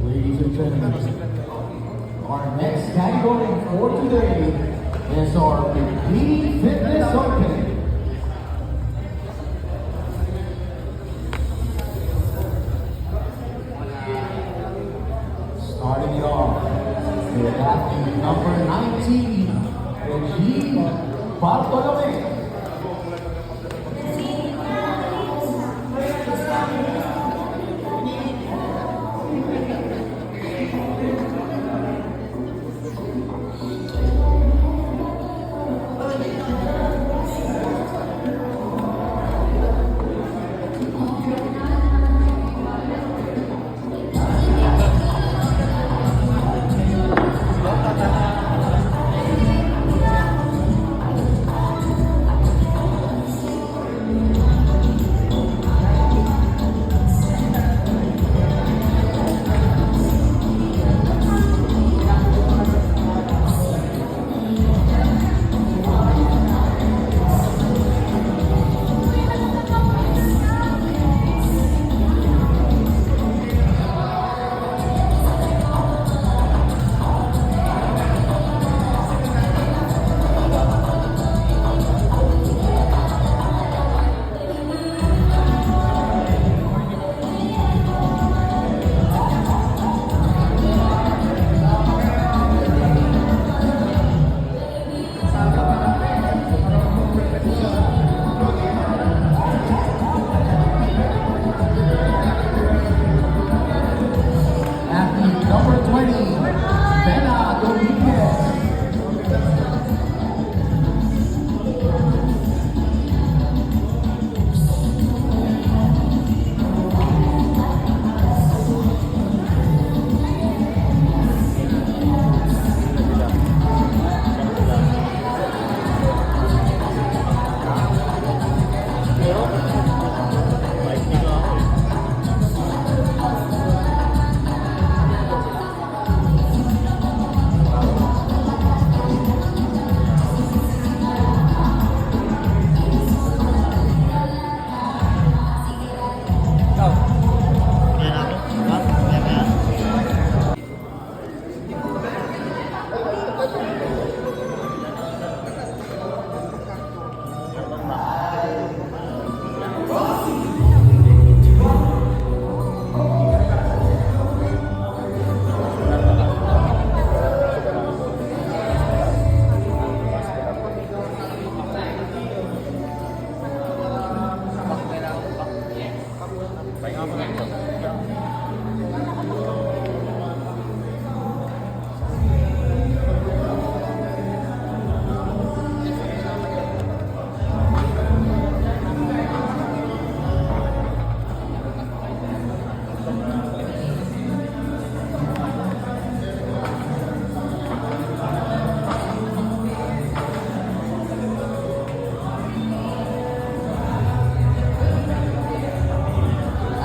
Ladies and gentlemen, our next category for today SRPD Fitness Open. Starting it off with athlete number 19, Regine Bartolome. Athlete number 20, Bella Dominguez.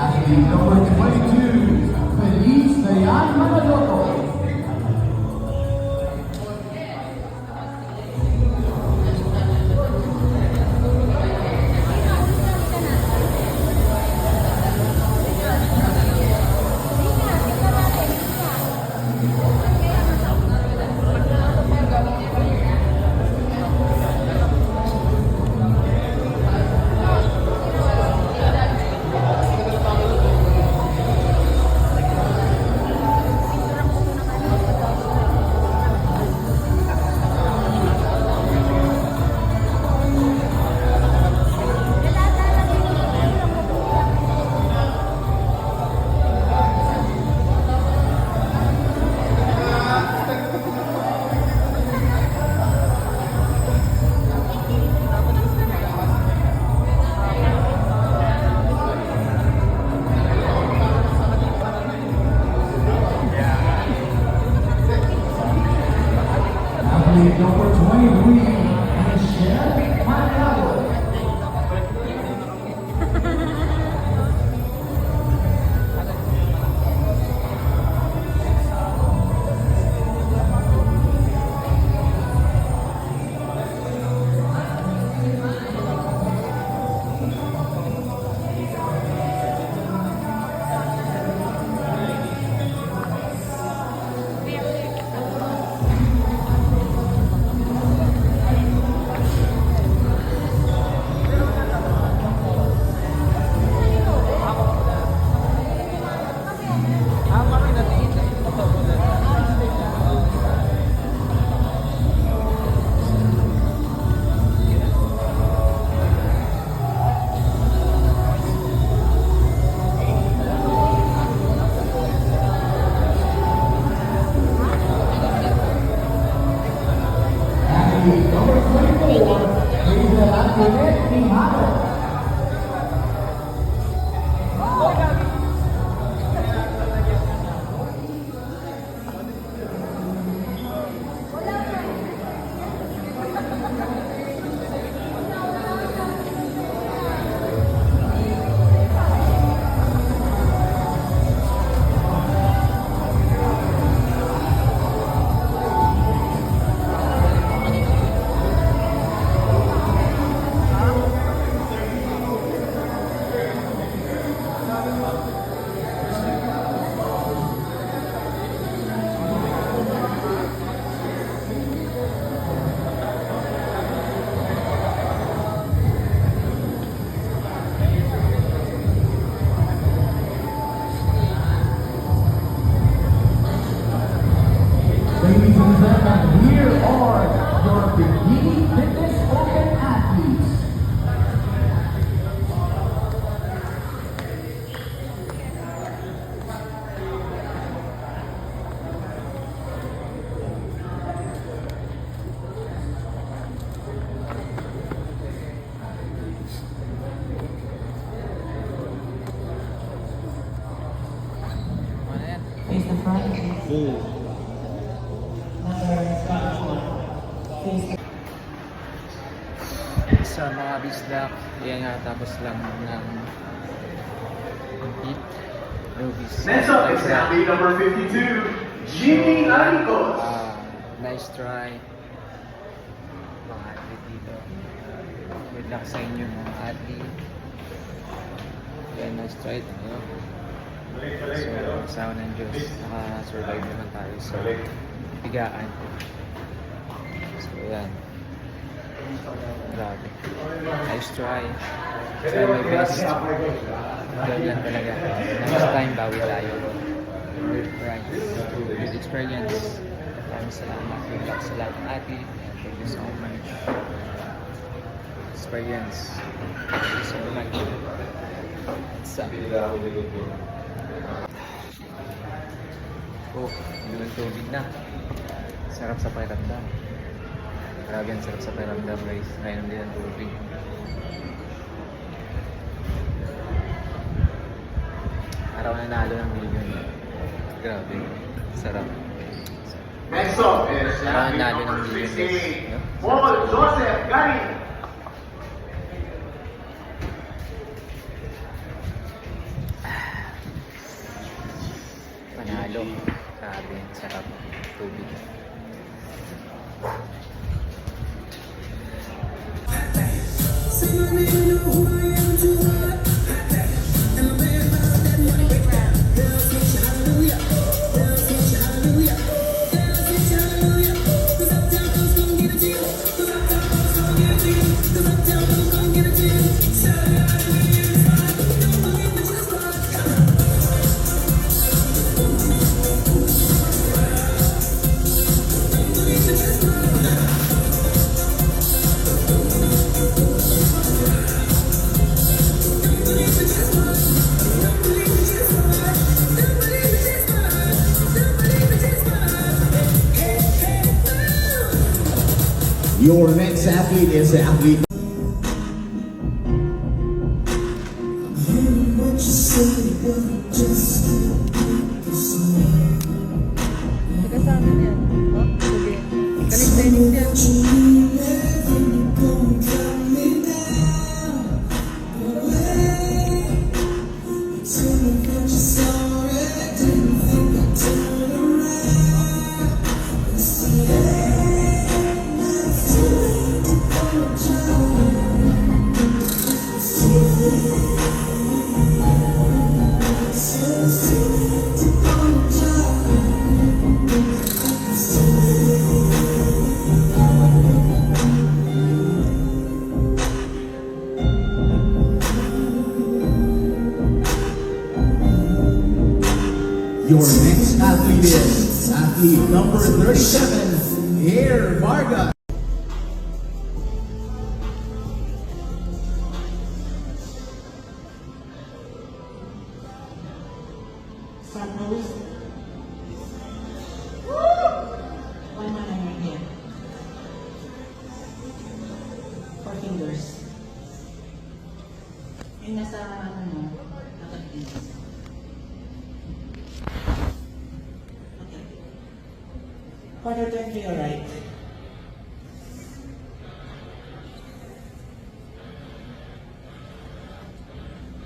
Athlete number 22, Feliz Dayan Manadoto. Athlete number 23, Michelle Mariano. Ano yan? Sa mga bisdak, yan nga tapos lang ng eat. Next up is athlete number 52, Jimmy Aricos. Nice try. Mga athlete dito. Good luck sa inyo mga athlete. Yan, nice try tayo. So, sa ng Diyos, naka-survive naman tayo sa bigaan. So, yan. Grabe. Nice try. Try my best. Ganun lang talaga. Next time, bawi tayo. Right. Good experience. Maraming salamat. Good luck sa lahat ng athlete. Thank you so much. Experience. Thank you so much. What's up? Oh, yung tubig na. Sarap sa pakiramdam. Grabe ang sarap sa pakiramdam guys. Kainom din ang tubig. Araw na nalo ng milyon. Grabe. Sarap. Next up is Araw na athlete nalo ng number milyon 68, guys. Paul Joseph Gary. Panalo. Grabe. Sarap. Tubig. Your next athlete is athlete. Your next athlete is athlete number 37, Air Vargas. shoulders. Yung nasa ano mo, nakatiis. Okay. Quarter turn to your right.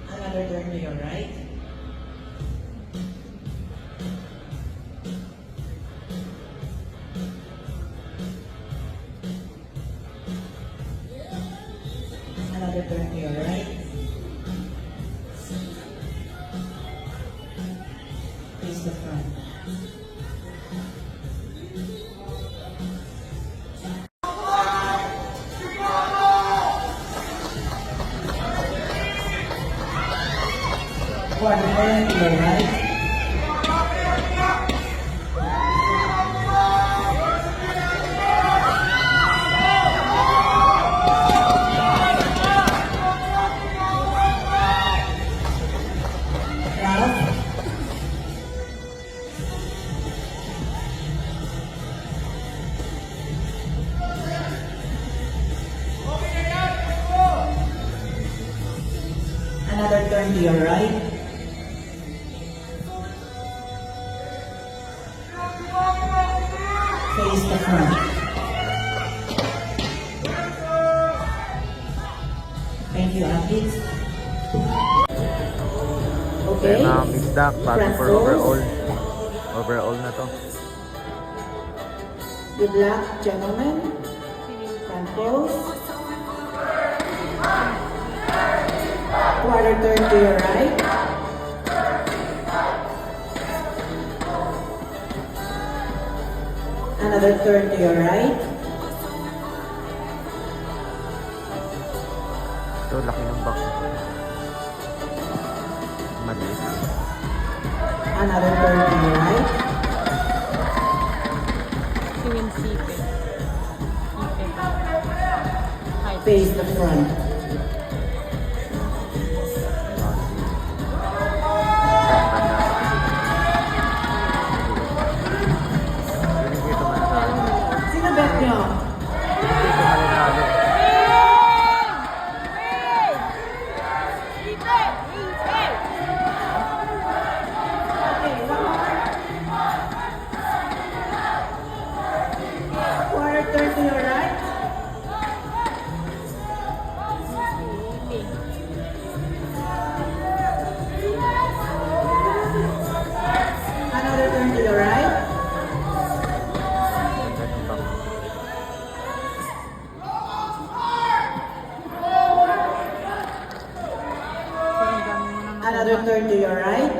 Another turn to your right. Another turn to your right. Face the front. Quarter turn to your right. Ralph. Another turn to your right. Face the front. Thank you, athletes. Okay. Mga kabisdak, bago Front for pose. overall. Overall na to. Good luck, gentlemen. Front pose. Quarter turn to your right. Another turn to your right. Ito, laki ng back. Maliit. Another turn to your right. Sinisipin. Face the front. Sino bet nyo? Quarter turn to your right. Another turn to your right. Another turn to your right.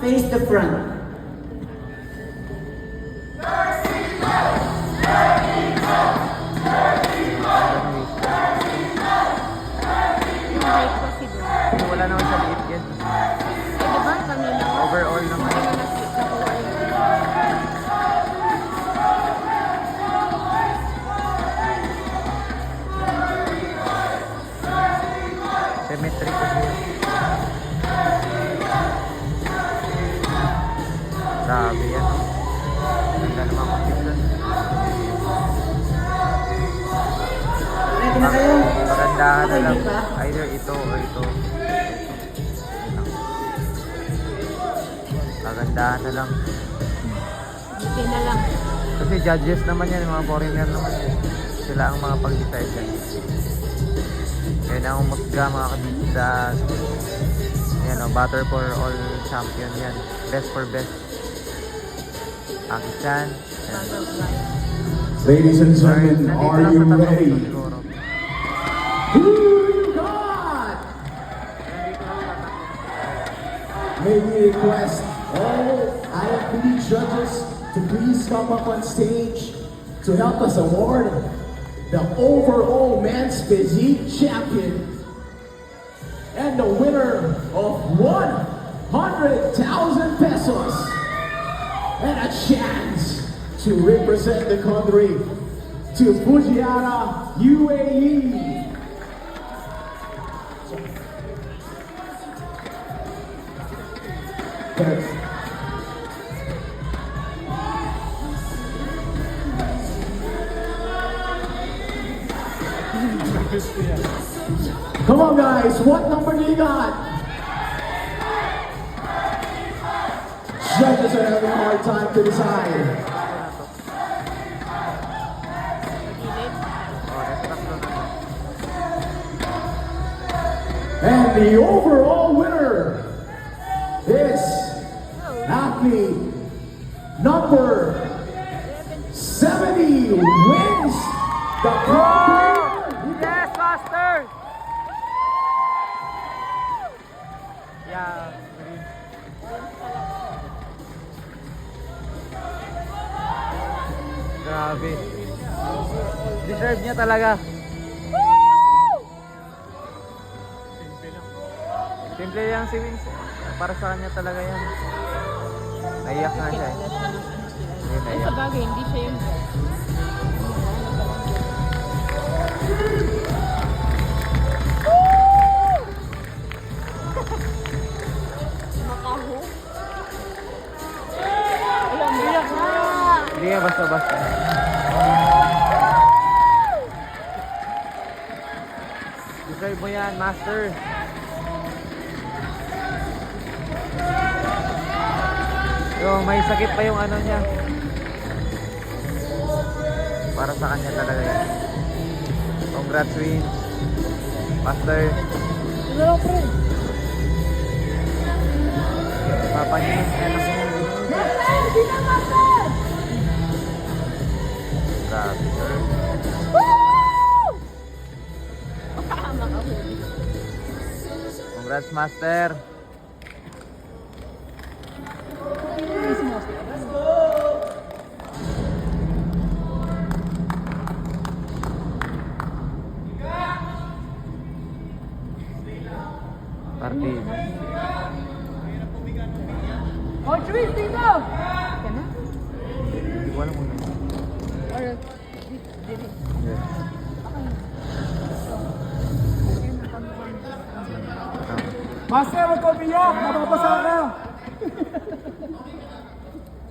Face the front. Wala naman sa liit yan. Diba kanina? Overall naman. Symmetry ko siya. Grabe yan. Ganda naman competition. Ready na kayo? Magandahan na Okay, lang. di ba? Either ito or ito. Magandahan na lang. Okay na lang. Kasi judges naman yan, mga foreigner naman. Sila ang mga pag-decide yan. Kaya na ang musga mga kabisdas. Yan o, battle for all champion yan. Best for best. Pakistan. Yan. Ladies and gentlemen, Nandito are lang you sa tanong ready? ko siguro. Who you got? May we request all IFBB judges to please come up on stage to help us award the overall men's physique champion and the winner of 100,000 pesos and a chance to represent the country to Fujiara, UAE. Come on, guys. What number do you got? Judges are having a hard time to decide. And the overall winner is athlete number 70 wins the Yes, Master! Yeah. Grabe. Deserve niya talaga. Simple lang si Vince. Para sa kanya talaga yan. Naiyak nga siya eh. Hindi, Ay, naiyak. sa bagay, hindi siya yung makaho. Alam, biyak na! Hindi nga basta-basta. Deserve mo yan, Master. Yo, may sakit pa yung ano niya. Para sa kanya talaga yan. Congrats, Win. Master. Papa niya yung anak niya. Grabe, sir. Congrats, Master. Partido. Coach Luis, dito! Ka na? Hindi ko alam kung ano. Or, dito. Yes. Master, huwag ko umiyak! Mababasa ka!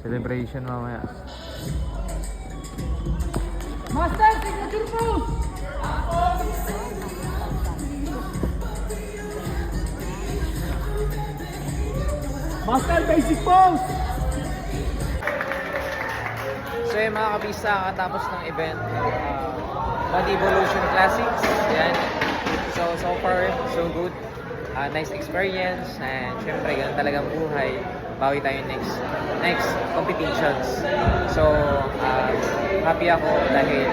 Celebration mamaya. Master, signature pose! Master, basic pose! So yung mga kabisa, katapos ng event ng Body Evolution Classics. Yan. So far, so good. Nice experience. And syempre, ganun talagang buhay. Bawi tayo next competitions. So, happy ako dahil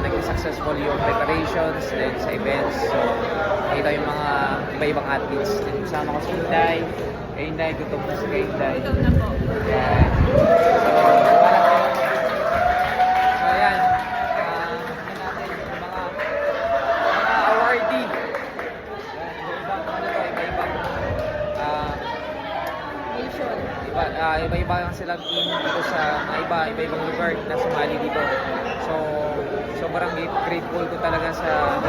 naging successful yung preparations then sa events. So, nakita yung mga iba-ibang athletes. Then, kasama ko si Inday. Inday, gutom na si Inday. Gutom na po. Yan. So, ayan. Natin yung mga awardee. Iba-iba lang silang team dito sa iba-ibang lugar na sumali dito. So, sobrang grateful ko talaga sa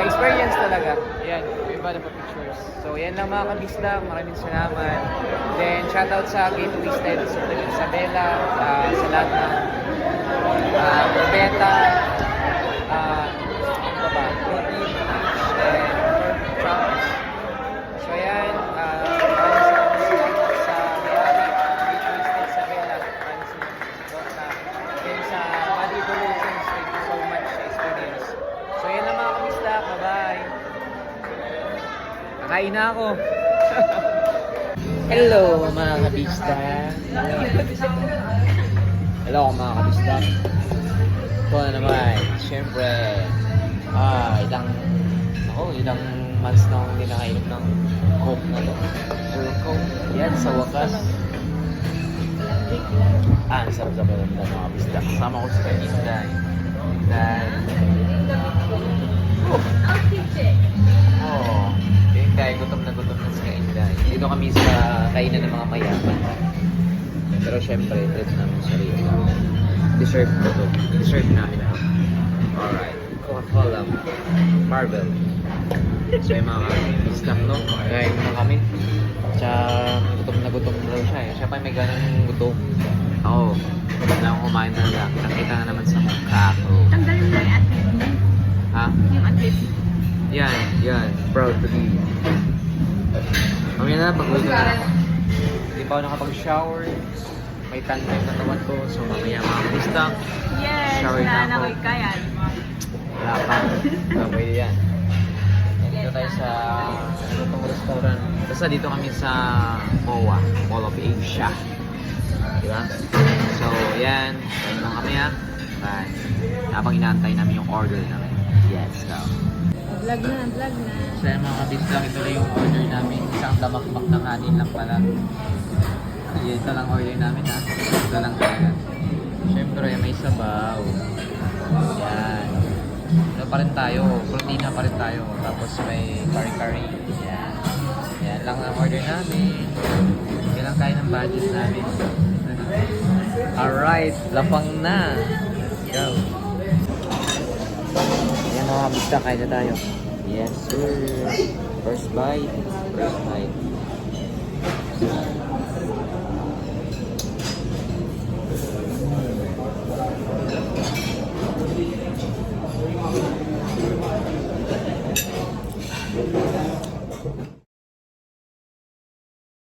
experience talaga. Ayan, iba na pa pictures. So, yan lang mga kabislang. Maraming salamat. Then, shoutout sa Gate Twisted, sa Isabela, sa lahat ng beta, ano ba, protein, and trunks. So, ayan, sa may-ari, Gate Twisted, Isabela. Maraming salamat. Then, sa Body Evolutions, thank you so much sa experience. So, yan lang mga kabislang. Bye-bye. Kakain na ako. Hello mga kabista. Hello mga kabista. Ito na naman, syempre, ilang months na akong hindi nakainom ng Coke na to. Full Coke. Yan, sa wakas. Ang sarap-sarap na mga kabista. Kasama ko sa kabista. Dahil gutom na si Kainday. Dito kami sa kainan ng mga mayaman. Pero syempre, treat namin sarili. Deserve ko to. Deserve namin ito. Alright. Coca-Cola. Marvel. So yung mga islam, no? Kain na kami. Tsaka gutom na daw siya eh. Siya pa may ganang gutom. Ako, wala akong kumain na lang. Nakita na naman sa mukha ko. Tanggalin mo yung athlete mo. Yan. Proud to be. Mamaya na, pag-uwi ko na. Hindi pa ako nakapag-shower. May tan na yung katawan ko. So mamaya mga kabisdak. Yes, Shower na ako. nananakoy ka yan. Wala pa. Okay, yan. Dito tayo sa itong restaurant. Basta dito kami sa MOA, Mall of Asia. Diba? So, yan. Kain lang kami ha. Bye. Habang inaantay namin yung order namin. Yes, go. Vlog na. So, yan mga kabisdak, ito lang yung order namin. Isang damakmak na kanin lang pala. Ito lang order namin ha. Ito lang talaga. Siyempre, may sabaw. Yan. Ano pa rin tayo, protina pa rin tayo. Tapos may curry. Yan. Yan lang ang order namin. Yan lang tayo ng budget namin. Alright, lapang na. Go. Ayan mga kabisdak, kain na tayo. Yes sir. First bite.